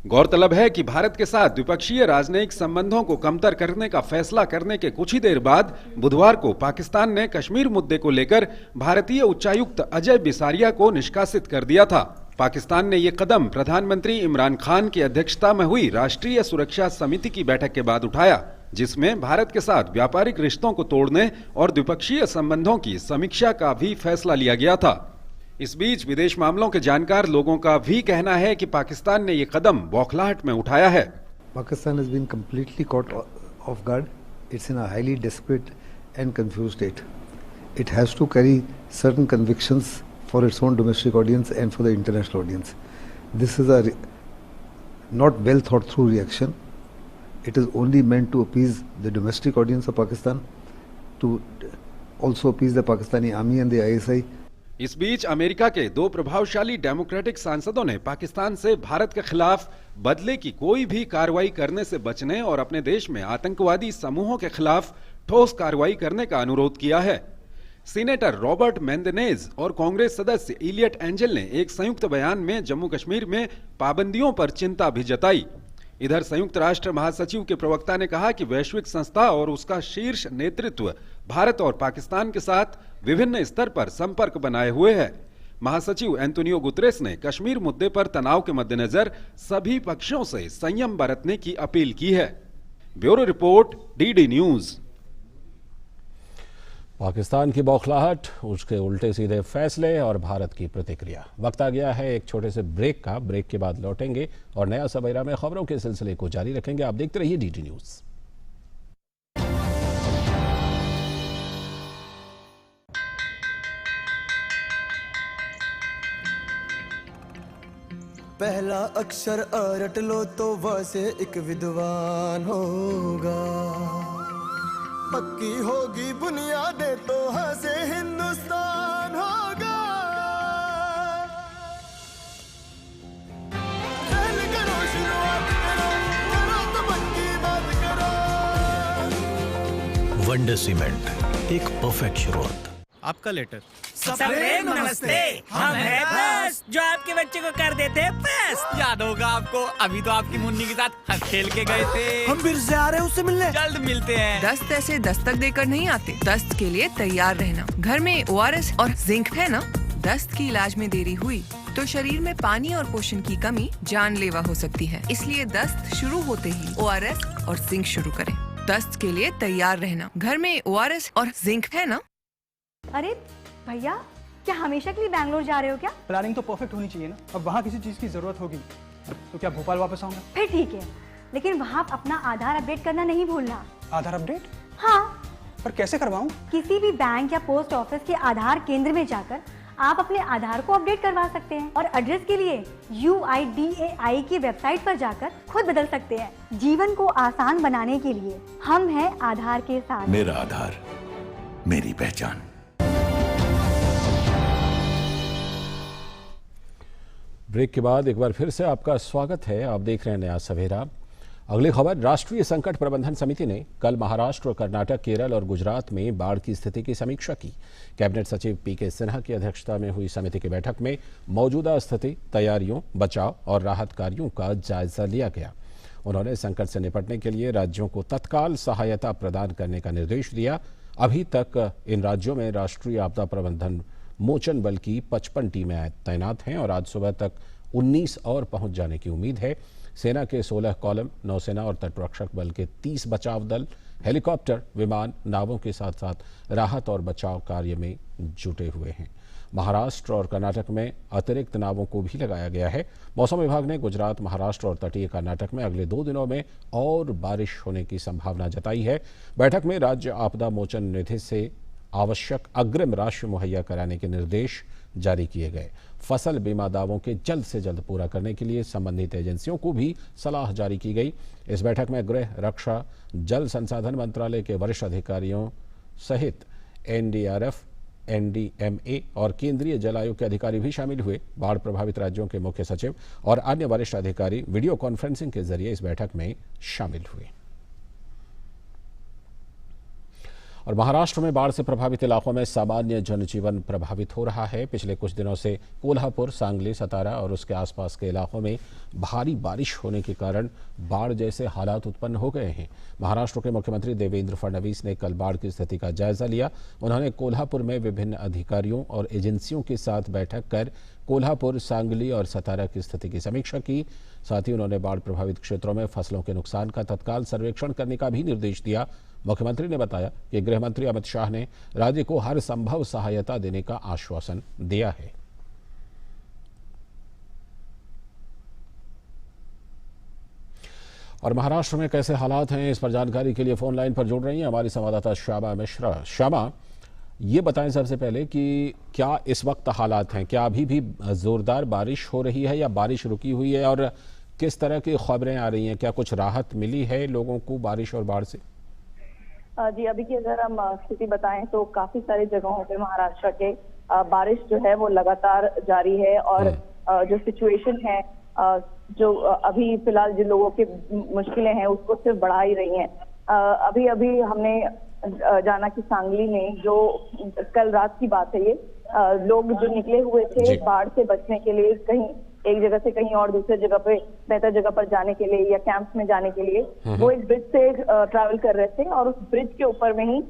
गौरतलब है कि भारत के साथ द्विपक्षीय राजनयिक संबंधों को कमतर करने का फैसला करने के कुछ ही देर बाद बुधवार को पाकिस्तान ने कश्मीर मुद्दे को लेकर भारतीय उच्चायुक्त अजय बिसारिया को निष्कासित कर दिया था। पाकिस्तान ने ये कदम प्रधानमंत्री इमरान खान की अध्यक्षता में हुई राष्ट्रीय सुरक्षा समिति की बैठक के बाद उठाया, जिसमें भारत के साथ व्यापारिक रिश्तों को तोड़ने और द्विपक्षीय संबंधों की समीक्षा का भी फैसला लिया गया था। इस बीच विदेश मामलों के जानकार लोगों का भी कहना है कि पाकिस्तान ने ये कदम बौखलाहट में उठाया है।
Pakistan has been completely caught off guard. It's in a highly desperate and confused state. It has to carry certain convictions for its own domestic audience and for the international audience. This is a not well thought through reaction. It is only meant to appease the domestic audience of Pakistan, to also appease the Pakistani army and the ISI.
इस बीच America के दो प्रभावशाली democratic सांसदों ने पाकिस्तान से भारत के खिलाफ बदले की कोई भी कार्रवाई करने से बचने और अपने देश में आतंकवादी समूहों के खिलाफ ठोस कार्रवाई करने का अनुरोध किया है। सीनेटर रॉबर्ट मेंडेनेज और कांग्रेस सदस्य इलियट एंजल ने एक संयुक्त बयान में जम्मू कश्मीर में पाबंदियों पर चिंता भी जताई। इधर संयुक्त राष्ट्र महासचिव के प्रवक्ता ने कहा कि वैश्विक संस्था और उसका शीर्ष नेतृत्व भारत और पाकिस्तान के साथ विभिन्न स्तर पर संपर्क बनाए हुए है। महासचिव एंटोनियो गुतरेस ने कश्मीर मुद्दे पर तनाव के मद्देनजर सभी पक्षों से संयम बरतने की अपील की है। Bureau report, DD news.
Pakistan की बौखलाहट, उसके उल्टे सीधे फैसले और भारत की प्रतिक्रिया। वक्त आ गया है एक छोटे से ब्रेक का। ब्रेक के बाद लौटेंगे और नया सवेरा में खबरों के सिलसिले को जारी रखेंगे। आप देखते रहिए डीडी न्यूज।
पहला अक्षर अ रट लो तो व से एक विद्वान होगा, पक्की होगी बुनियादें तो ह से हिंदुस्तान होगा। पहले करो शुरुआत करो, करो तो पक्की बात करो।
वंडर सीमेंट, एक परफेक्ट शुरुआत।
आपका लेटर।
सबरे नमस्ते, हम हैं बस, जो आपके बच्चे को कर देते हैं बस।
याद होगा आपको, अभी तो आपकी मुन्नी के साथ हंस खेल के गए थे।
हम फिर से आ रहे हैं उससे मिलने।
जल्द मिलते हैं।
दस्त ऐसे दस्तक देकर नहीं आते, दस्त के लिए तैयार रहना। घर में ORS और जिंक है ना? दस्त की इलाज में देरी हुई तो शरीर में पानी और पोषण की कमी जानलेवा हो सकती है। इसलिए दस्त शुरू होते ही ORS और जिंक शुरू करें। दस्त के लिए तैयार रहना। घर में ORS और जिंक है ना?
अरे भैया, क्या हमेशा के लिए बैंगलोर जा रहे हो क्या?
प्लानिंग तो परफेक्ट होनी चाहिए ना। अब वहाँ किसी चीज की जरूरत होगी तो क्या भोपाल वापस आऊंगा?
फिर ठीक है, लेकिन वहाँ अपना आधार अपडेट करना नहीं भूलना।
आधार अपडेट?
हाँ।
पर कैसे करवाऊँ?
किसी भी बैंक या पोस्ट ऑफिस के आधार केंद्र में जाकर आप अपने आधार को अपडेट करवा सकते हैं और एड्रेस के लिए UIDAI की वेबसाइट पर जाकर खुद बदल सकते हैं। जीवन को आसान बनाने के लिए हम हैं आधार के साथ।
मेरा आधार, मेरी पहचान।
ब्रेक के बाद एक बार फिर से आपका स्वागत है। आप देख रहे हैं नया सवेरा। अगली खबर, राष्ट्रीय संकट प्रबंधन समिति ने कल महाराष्ट्र, कर्नाटक, केरल और गुजरात में बाढ़ की स्थिति की समीक्षा की। कैबिनेट सचिव PK सिन्हा की अध्यक्षता में हुई समिति की बैठक में मौजूदा स्थिति, तैयारियों, बचाव और राहत कार्यों का जायजा लिया गया। उन्होंने संकट से निपटने के लिए राज्यों को तत्काल सहायता प्रदान करने का निर्देश दिया। अभी तक इन राज्यों में राष्ट्रीय आपदा प्रबंधन मोचन बल की 55 टीमें तैनात हैं और आज सुबह तक 19 और पहुंच जाने की उम्मीद है। सेना के 16 कॉलम, नौसेना और तटरक्षक बल के 30 बचाव दल, हेलीकॉप्टर, विमान, नावों के साथ साथ राहत और बचाव कार्य में जुटे हुए हैं। महाराष्ट्र और कर्नाटक में अतिरिक्त नावों को भी लगाया गया है। मौसम विभाग ने गुजरात, महाराष्ट्र और तटीय कर्नाटक में अगले 2 दिनों में और बारिश होने की संभावना जताई है। बैठक में राज्य आपदा मोचन निधि से आवश्यक अग्रिम राशि मुहैया कराने के निर्देश जारी किए गए। फसल बीमा दावों के जल्द से जल्द पूरा करने के लिए संबंधित एजेंसियों को भी सलाह जारी की गई। इस बैठक में गृह, रक्षा, जल संसाधन मंत्रालय के वरिष्ठ अधिकारियों सहित NDRF, NDMA और केंद्रीय जल आयोग के अधिकारी भी शामिल हुए। बाढ़ प्रभावित राज्यों के मुख्य सचिव और अन्य वरिष्ठ अधिकारी वीडियो कॉन्फ्रेंसिंग के जरिए इस बैठक में शामिल हुए। और महाराष्ट्र में बाढ़ से प्रभावित इलाकों में सामान्य जनजीवन प्रभावित हो रहा है। पिछले कुछ दिनों से कोल्हापुर, सांगली, सतारा और उसके आसपास के इलाकों में भारी बारिश होने के कारण बाढ़ जैसे हालात उत्पन्न हो गए हैं। महाराष्ट्र के मुख्यमंत्री देवेंद्र फडणवीस ने कल बाढ़ की स्थिति का जायजा लिया। उन्होंने कोल्हापुर में विभिन्न अधिकारियों और एजेंसियों के साथ बैठक कर कोल्हापुर, सांगली और सतारा की स्थिति की समीक्षा की। साथ ही उन्होंने बाढ़ प्रभावित क्षेत्रों में फसलों के नुकसान का तत्काल सर्वेक्षण करने का भी निर्देश दिया। मुख्यमंत्री ने बताया कि गृह मंत्री अमित शाह ने राज्य को हर संभव सहायता देने का आश्वासन दिया है। और महाराष्ट्र में कैसे हालात हैं, इस पर जानकारी के लिए फोन लाइन पर जुड़ रही हैं हमारी संवाददाता श्यामा मिश्रा। श्यामा, ये बताएं सबसे पहले कि क्या इस वक्त हालात हैं, क्या अभी भी जोरदार बारिश हो रही है या बारिश रुकी हुई है, और किस तरह की खबरें आ रही हैं? क्या कुछ राहत मिली है लोगों को बारिश और बाढ़ से?
जी, अभी की अगर हम स्थिति बताएं तो काफी सारी जगहों पे महाराष्ट्र के बारिश जो है वो लगातार जारी है। और जो सिचुएशन है, जो अभी फिलहाल जिन लोगों की मुश्किलें हैं उसको सिर्फ बढ़ा ही रही हैं। अभी अभी हमने जाना कि सांगली में, जो कल रात की बात है, ये लोग जो निकले हुए थे बाढ़ से बचने के लिए कहीं एक जगह से कहीं और दूसरे जगह पे बेहतर जगह पर जाने के लिए या कैंप्स में जाने के लिए वो एक ब्रिज से ट्रैवल कर रहे थे और उस ब्रिज के ऊपर में ही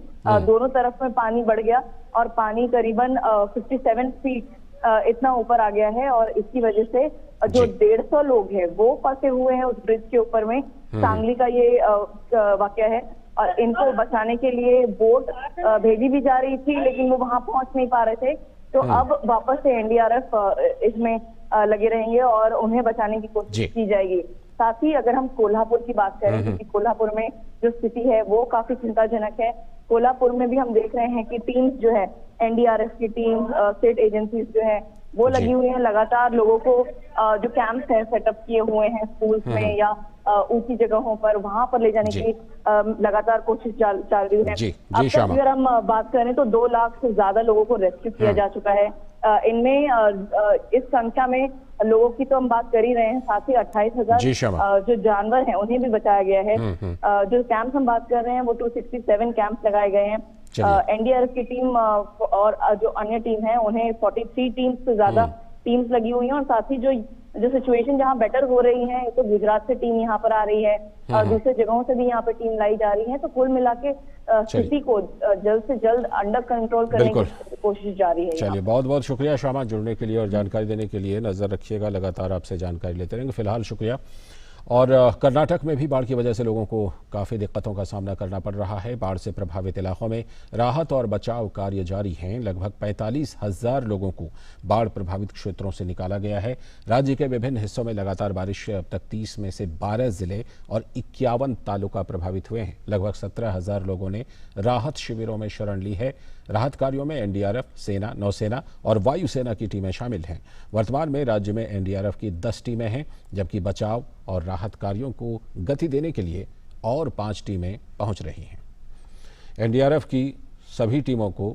दोनों तरफ में पानी बढ़ गया और पानी करीबन 57 फीट इतना ऊपर आ गया है। और इसकी वजह से जो 150 लोग हैं वो फंसे हुए हैं उस ब्रिज के ऊपर में। सांगली का ये वाकया है और इनको बचाने के लिए बोट भेजी भी जा रही थी लेकिन वो वहां पहुंच नहीं पा रहे थे। तो अब वापस से NDRF इसमें लगे रहेंगे और उन्हें बचाने की कोशिश की जाएगी। साथ ही अगर हम कोल्हापुर की बात करें, क्योंकि कोल्हापुर में जो स्थिति है वो काफी चिंताजनक है। कोल्हापुर में भी हम देख रहे हैं कि टीम्स जो है, NDRF की टीम, स्टेट एजेंसीज जो है वो लगी हुई है। लगातार लोगों को जो कैंप्स हैं सेटअप किए हुए हैं स्कूल्स में या ऊंची जगहों पर, वहां पर ले जाने की लगातार कोशिश चल रही है। अब तक अगर हम बात करें तो 2 लाख से ज्यादा लोगों को रेस्क्यू किया जा चुका है। इनमें इस संख्या में लोगों की तो हम बात कर ही रहे हैं, साथ ही 28,000 जो जानवर हैं उन्हें भी बचाया गया है। जो कैंप्स हम बात कर रहे हैं वो 267 कैंप्स लगाए गए हैं। NDRF की टीम और जो अन्य टीम है उन्हें 43 टीम्स से ज्यादा टीम्स लगी हुई हैं। और साथ ही जो सिचुएशन जहां बेटर हो रही है तो गुजरात से टीम यहाँ पर आ रही है और दूसरे जगहों से भी यहाँ पे टीम लाई जा रही है। तो कुल मिला के स्थिति को जल्द से जल्द अंडर कंट्रोल करने की कोशिश जारी है।
चलिए, बहुत बहुत शुक्रिया श्यामा जुड़ने के लिए और जानकारी देने के लिए। नजर रखिएगा, लगातार आपसे जानकारी लेते रहेंगे। फिलहाल शुक्रिया। और कर्नाटक में भी बाढ़ की वजह से लोगों को काफ़ी दिक्कतों का सामना करना पड़ रहा है। बाढ़ से प्रभावित इलाकों में राहत और बचाव कार्य जारी हैं। लगभग 45,000 लोगों को बाढ़ प्रभावित क्षेत्रों से निकाला गया है। राज्य के विभिन्न हिस्सों में लगातार बारिश से अब तक 30 में से 12 जिले और 51 तालुका प्रभावित हुए हैं। लगभग 17,000 लोगों ने राहत शिविरों में शरण ली है। राहत कार्यों में NDRF, सेना, नौसेना और वायुसेना की टीमें शामिल हैं। वर्तमान में राज्य में NDRF की 10 टीमें हैं, जबकि बचाव और राहत कार्यों को गति देने के लिए और 5 टीमें पहुंच रही हैं। NDRF की सभी टीमों को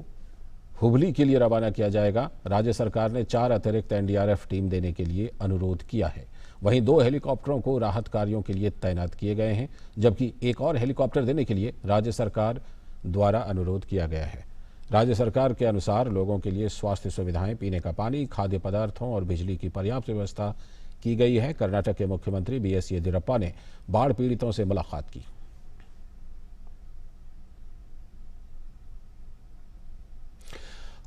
हुबली के लिए रवाना किया जाएगा। राज्य सरकार ने 4 अतिरिक्त NDRF टीम देने के लिए अनुरोध किया है। वहीं 2 हेलीकॉप्टरों को राहत कार्यों के लिए तैनात किए गए हैं, जबकि एक और हेलीकॉप्टर देने के लिए राज्य सरकार द्वारा अनुरोध किया गया है। राज्य सरकार के अनुसार लोगों के लिए स्वास्थ्य सुविधाएं, पीने का पानी, खाद्य पदार्थों और बिजली की पर्याप्त व्यवस्था की गई है। कर्नाटक के मुख्यमंत्री BS येदियुरप्पा ने बाढ़ पीड़ितों से मुलाकात की।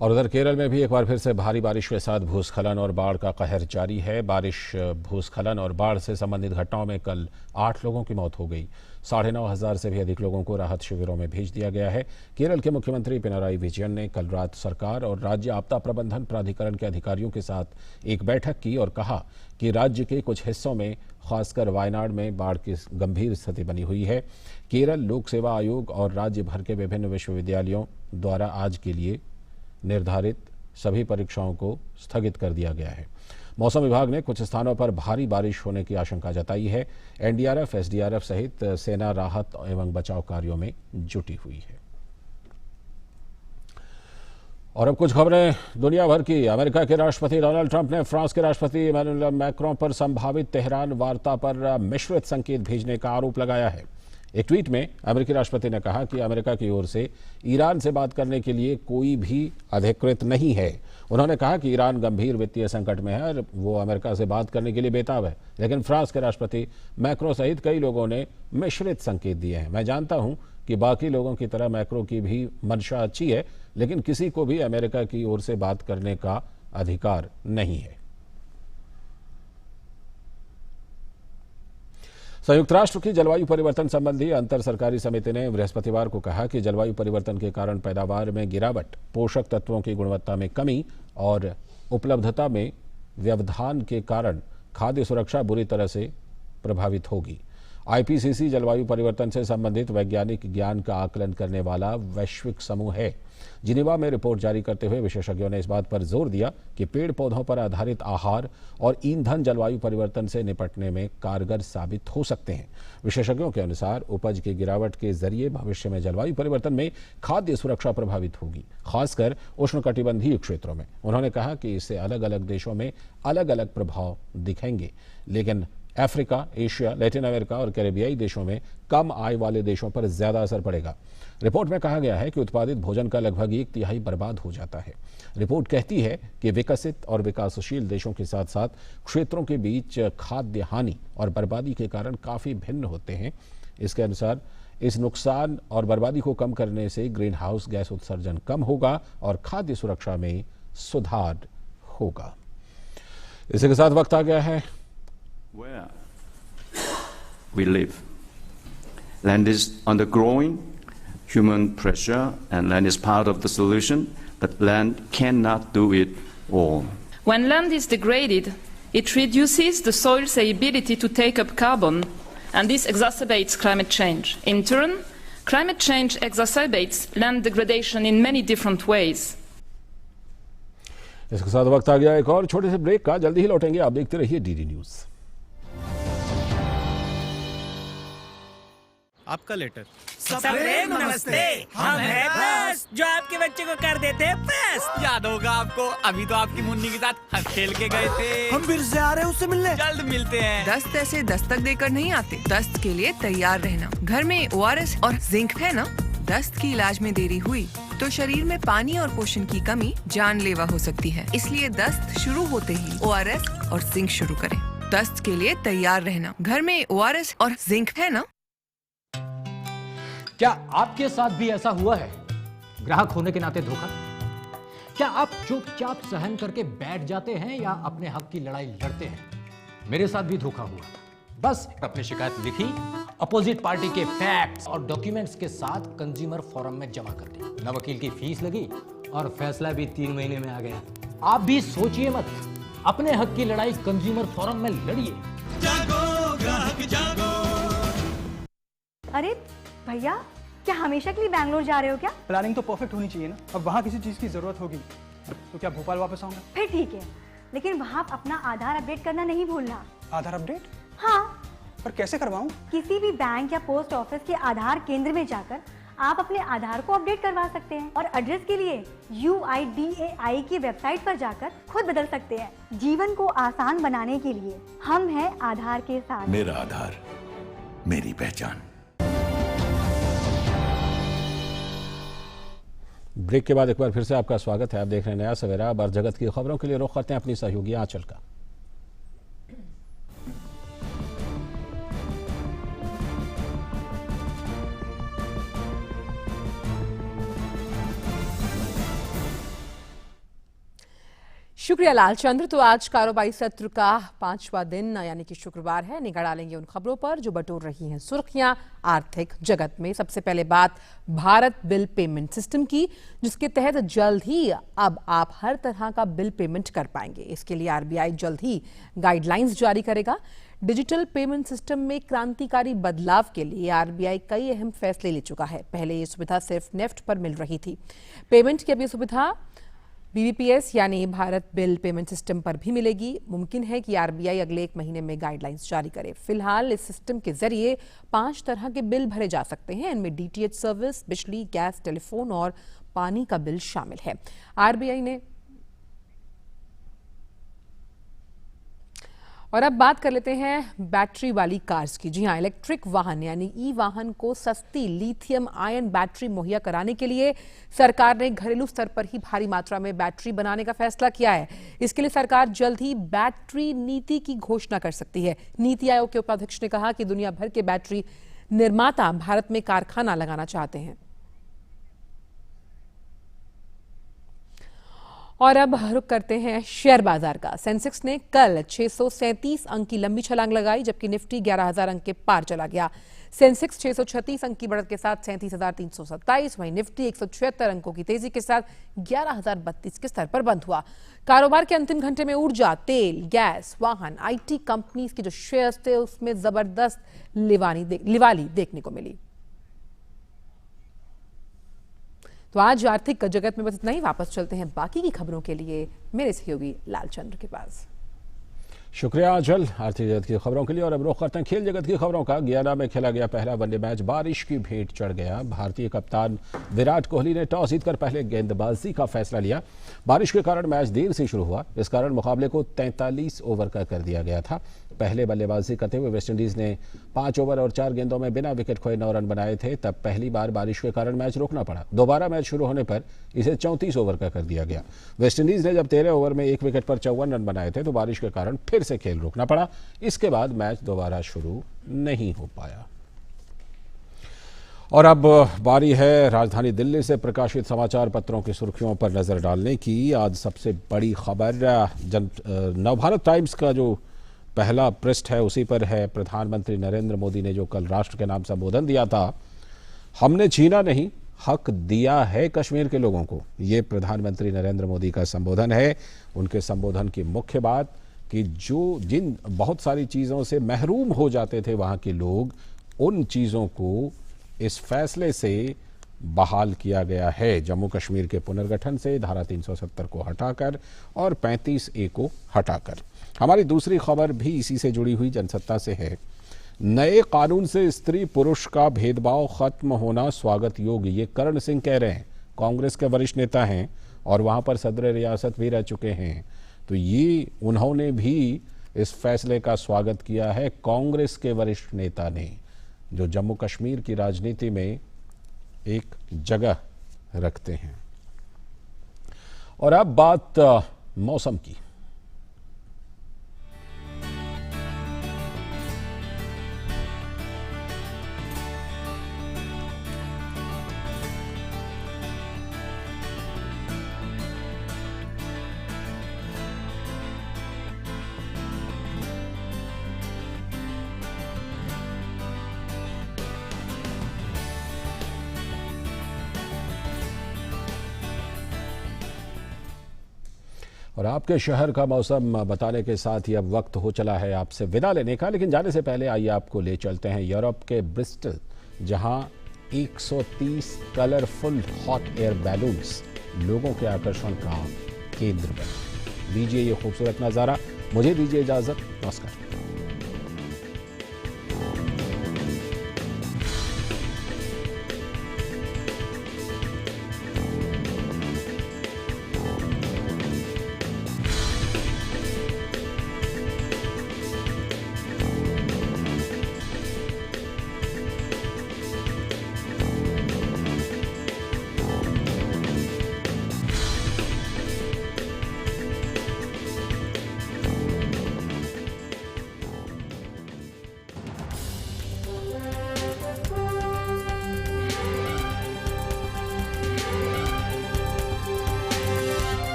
और उधर केरल में भी एक बार फिर से भारी बारिश के साथ भूस्खलन और बाढ़ का कहर जारी है। बारिश, भूस्खलन और बाढ़ से संबंधित घटनाओं में कल 8 लोगों की मौत हो गई। 9,500 से भी अधिक लोगों को राहत शिविरों में भेज दिया गया है। केरल के मुख्यमंत्री पिनाराई विजयन ने कल रात सरकार और राज्य आपदा प्रबंधन प्राधिकरण के अधिकारियों के साथ एक बैठक की और कहा कि राज्य के कुछ हिस्सों में, खासकर वायनाड में बाढ़ की गंभीर स्थिति बनी हुई है। केरल लोक सेवा आयोग और राज्य भर के विभिन्न विश्वविद्यालयों द्वारा आज के लिए निर्धारित सभी परीक्षाओं को स्थगित कर दिया गया है। मौसम विभाग ने कुछ स्थानों पर भारी बारिश होने की आशंका जताई है। NDRF, SDRF सहित सेना राहत एवं बचाव कार्यों में जुटी हुई है। और अब कुछ खबरें दुनिया भर की। अमेरिका के राष्ट्रपति डोनाल्ड ट्रंप ने फ्रांस के राष्ट्रपति इमैनुअल मैक्रों पर संभावित तेहरान वार्ता पर मिश्रित संकेत भेजने का आरोप लगाया है। एक ट्वीट में अमेरिकी राष्ट्रपति ने कहा कि अमेरिका की ओर से ईरान से बात करने के लिए कोई भी अधिकृत नहीं है। उन्होंने कहा कि ईरान गंभीर वित्तीय संकट में है और वो अमेरिका से बात करने के लिए बेताब है, लेकिन फ्रांस के राष्ट्रपति मैक्रों सहित कई लोगों ने मिश्रित संकेत दिए हैं। मैं जानता हूं कि बाकी लोगों की तरह मैक्रों की भी मंशा अच्छी है, लेकिन किसी को भी अमेरिका की ओर से बात करने का अधिकार नहीं है। संयुक्त राष्ट्र की जलवायु परिवर्तन संबंधी अंतर सरकारी समिति ने बृहस्पतिवार को कहा कि जलवायु परिवर्तन के कारण पैदावार में गिरावट, पोषक तत्वों की गुणवत्ता में कमी और उपलब्धता में व्यवधान के कारण खाद्य सुरक्षा बुरी तरह से प्रभावित होगी। आईपीसीसी जलवायु परिवर्तन से संबंधित वैज्ञानिक ज्ञान का आकलन करने वाला वैश्विक समूह है। जिनेवा में रिपोर्ट जारी करते हुए विशेषज्ञों ने इस बात पर जोर दिया कि पेड़ पौधों पर आधारित आहार और ईंधन जलवायु परिवर्तन से निपटने में कारगर साबित हो सकते हैं। विशेषज्ञों के अनुसार उपज की गिरावट के जरिए भविष्य में जलवायु परिवर्तन में खाद्य सुरक्षा प्रभावित होगी, खासकर उष्णकटिबंधीय क्षेत्रों में। उन्होंने कहा कि इससे अलग अलग देशों में अलग अलग प्रभाव दिखेंगे, लेकिन अफ्रीका, एशिया, लैटिन अमेरिका और कैरेबियाई देशों में कम आय वाले देशों पर ज्यादा असर पड़ेगा। रिपोर्ट में कहा गया है कि उत्पादित भोजन का लगभग 1/3 बर्बाद हो जाता है। रिपोर्ट कहती है कि विकसित और विकासशील देशों के साथ साथ क्षेत्रों के बीच खाद्य हानि और बर्बादी के कारण काफी भिन्न होते हैं। इसके अनुसार इस नुकसान और बर्बादी को कम करने से ग्रीन हाउस गैस उत्सर्जन कम होगा और खाद्य सुरक्षा में सुधार होगा। इसी के साथ वक्त आ गया है
where we live. Land is undergoing human pressure and land is part of the solution, but land cannot do it all.
When land is degraded, it reduces the soil's ability to take up carbon, and this exacerbates climate change. In turn, climate change exacerbates land degradation in many different ways.
इसके साथ वक्त आ गया एक और छोटे से break का। जल्दी ही लौटेंगे। आप देखते रहिए डीडी न्यूज।
आपका लेटर। सबरेम नमस्ते, हम हैं बस जो आपके बच्चे को कर देते हैं बस।
याद होगा आपको, अभी तो आपकी मुन्नी के साथ हंस खेल के गए थे।
हम फिर से आ रहे हैं उससे मिलने।
जल्द मिलते हैं।
दस्त ऐसे दस्तक देकर नहीं आते। दस्त के लिए तैयार रहना। घर में ORS और जिंक है ना? दस्त की इलाज में देरी हुई तो शरीर में पानी और पोषण की कमी जानलेवा हो सकती है। इसलिए दस्त शुरू होते ही ORS और जिंक शुरू करें। दस्त के लिए तैयार रहना। घर में ORS और जिंक है ना?
क्या आपके साथ भी ऐसा हुआ है? ग्राहक होने के नाते धोखा? क्या आप चुपचाप सहन करके बैठ जाते हैं या अपने हक की लड़ाई लड़ते हैं? मेरे साथ भी धोखा हुआ था। बस अपनी शिकायत लिखी, अपोजिट पार्टी के फैक्ट्स और डॉक्यूमेंट्स के साथ कंज्यूमर फोरम में जमा कर दी। न वकील की फीस लगी और फैसला भी 3 महीने में आ गया। आप भी सोचिए मत, अपने हक की लड़ाई कंज्यूमर फोरम में लड़िए।
जागो ग्राहक जागो। अरे भैया, क्या हमेशा के लिए बैंगलोर जा रहे हो क्या?
प्लानिंग तो परफेक्ट होनी चाहिए ना। अब वहाँ किसी चीज़ की ज़रूरत होगी तो क्या भोपाल वापस आऊँगा?
फिर ठीक है, लेकिन वहाँ अपना आधार अपडेट करना नहीं भूलना।
आधार अपडेट?
हाँ।
पर कैसे करवाऊँ?
किसी भी बैंक या पोस्ट ऑफिस के आधार केंद्र में जाकर आप अपने आधार को अपडेट करवा सकते हैं और एड्रेस के लिए UIDAI की वेबसाइट पर जाकर खुद बदल सकते हैं। जीवन को आसान बनाने के लिए हम हैं आधार के साथ।
मेरा आधार, मेरी पहचान।
ब्रेक के बाद एक बार फिर से आपका स्वागत है। आप देख रहे हैं नया सवेरा। अब जगत की खबरों के लिए रुख करते हैं अपनी सहयोगी आंचल का।
शुक्रिया लालचंद्र। तो आज कारोबारी सत्र का 5वां दिन यानी कि शुक्रवार है। निगाह डालेंगे उन खबरों पर जो बटोर रही हैं सुर्खियां आर्थिक जगत में। सबसे पहले बात भारत बिल पेमेंट सिस्टम की, जिसके तहत जल्द ही अब आप हर तरह का बिल पेमेंट कर पाएंगे। इसके लिए RBI जल्द ही गाइडलाइंस जारी करेगा। डिजिटल पेमेंट सिस्टम में क्रांतिकारी बदलाव के लिए RBI कई अहम फैसले ले चुका है। पहले ये सुविधा सिर्फ नेफ्ट पर मिल रही थी। पेमेंट की अब ये सुविधा BBPS यानी भारत बिल पेमेंट सिस्टम पर भी मिलेगी। मुमकिन है कि RBI अगले 1 महीने में गाइडलाइंस जारी करे। फिलहाल इस सिस्टम के जरिए 5 तरह के बिल भरे जा सकते हैं। इनमें DTH सर्विस, बिजली, गैस, टेलीफोन और पानी का बिल शामिल है। RBI ने और अब बात कर लेते हैं बैटरी वाली कार्स की। जी हां, इलेक्ट्रिक वाहन यानी ई-वाहन को सस्ती लिथियम आयन बैटरी मुहैया कराने के लिए सरकार ने घरेलू स्तर पर ही भारी मात्रा में बैटरी बनाने का फैसला किया है। इसके लिए सरकार जल्द ही बैटरी नीति की घोषणा कर सकती है। नीति आयोग के उपाध्यक्ष ने कहा कि दुनिया भर के बैटरी निर्माता भारत में कारखाना लगाना चाहते हैं। और अब रुक करते हैं शेयर बाजार का। सेंसेक्स ने कल 637 अंक की लंबी छलांग लगाई, जबकि निफ्टी 11,000 अंक के पार चला गया। सेंसेक्स 636 अंक की बढ़त के साथ 37,327, वहीं निफ्टी 176 अंकों की तेजी के साथ 11,032 के स्तर पर बंद हुआ। कारोबार के अंतिम घंटे में ऊर्जा, तेल, गैस, वाहन, IT कंपनीज के जो शेयर्स थे उसमें जबरदस्त लिवाली देखने को मिली। तो आज आर्थिक जगत में बस इतना ही। वापस चलते हैं बाकी की खबरों के लिए मेरे सहयोगी लालचंद्र के पास।
शुक्रिया आंचल आर्थिक जगत की खबरों के लिए। और अब रुख करते हैं खेल जगत की खबरों का। गयाना में खेला गया पहला वनडे मैच बारिश की भेंट चढ़ गया। भारतीय कप्तान विराट कोहली ने टॉस जीतकर पहले गेंदबाजी का फैसला लिया। बारिश के कारण मैच देर से शुरू हुआ, इस कारण मुकाबले को 43 ओवर का कर दिया गया था। पहले बल्लेबाजी करते हुए वेस्टइंडीज ने 5 ओवर और 4 गेंदों में बिना विकेट खोए 9 रन बनाए थे। तब पहली बार बारिश के कारण मैच रोकना पड़ा। दोबारा मैच शुरू होने पर इसे 34 ओवर का कर दिया गया। वेस्टइंडीज ने जब 13 ओवर में 1 विकेट पर 54 रन बनाए थे तो बारिश के कारण फिर से खेल रोकना पड़ा। इसके बाद मैच दोबारा शुरू नहीं हो पाया। और अब बारी है राजधानी दिल्ली से प्रकाशित समाचार पत्रों की सुर्खियों पर नजर डालने की। आज सबसे बड़ी खबर नवभारत टाइम्स का जो पहला पृष्ठ है उसी पर है। प्रधानमंत्री नरेंद्र मोदी ने जो कल राष्ट्र के नाम संबोधन दिया था, हमने छीना नहीं, हक दिया है कश्मीर के लोगों को। ये प्रधानमंत्री नरेंद्र मोदी का संबोधन है। उनके संबोधन की मुख्य बात कि जिन बहुत सारी चीज़ों से महरूम हो जाते थे वहाँ के लोग, उन चीज़ों को इस फैसले से बहाल किया गया है। जम्मू कश्मीर के पुनर्गठन से धारा 370 को हटाकर और 35A को हटाकर। हमारी दूसरी खबर भी इसी से जुड़ी हुई जनसत्ता से है। नए कानून से स्त्री पुरुष का भेदभाव खत्म होना स्वागत योग्य, ये करण सिंह कह रहे हैं। कांग्रेस के वरिष्ठ नेता हैं और वहां पर सदर रियासत भी रह चुके हैं। तो ये उन्होंने भी इस फैसले का स्वागत किया है। कांग्रेस के वरिष्ठ नेता ने, जो जम्मू कश्मीर की राजनीति में एक जगह रखते हैं। और अब बात मौसम की। और आपके शहर का मौसम बताने के साथ ही अब वक्त हो चला है आपसे विदा लेने का। लेकिन जाने से पहले आइए आपको ले चलते हैं यूरोप के ब्रिस्टल, जहां 130 कलरफुल हॉट एयर बैलून्स लोगों के आकर्षण का केंद्र बने। लीजिए ये खूबसूरत नज़ारा। मुझे दीजिए इजाज़त। नमस्कार।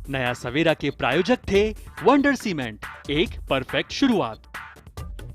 नया सवेरा के प्रायोजक थे वंडर सीमेंट, एक परफेक्ट शुरुआत।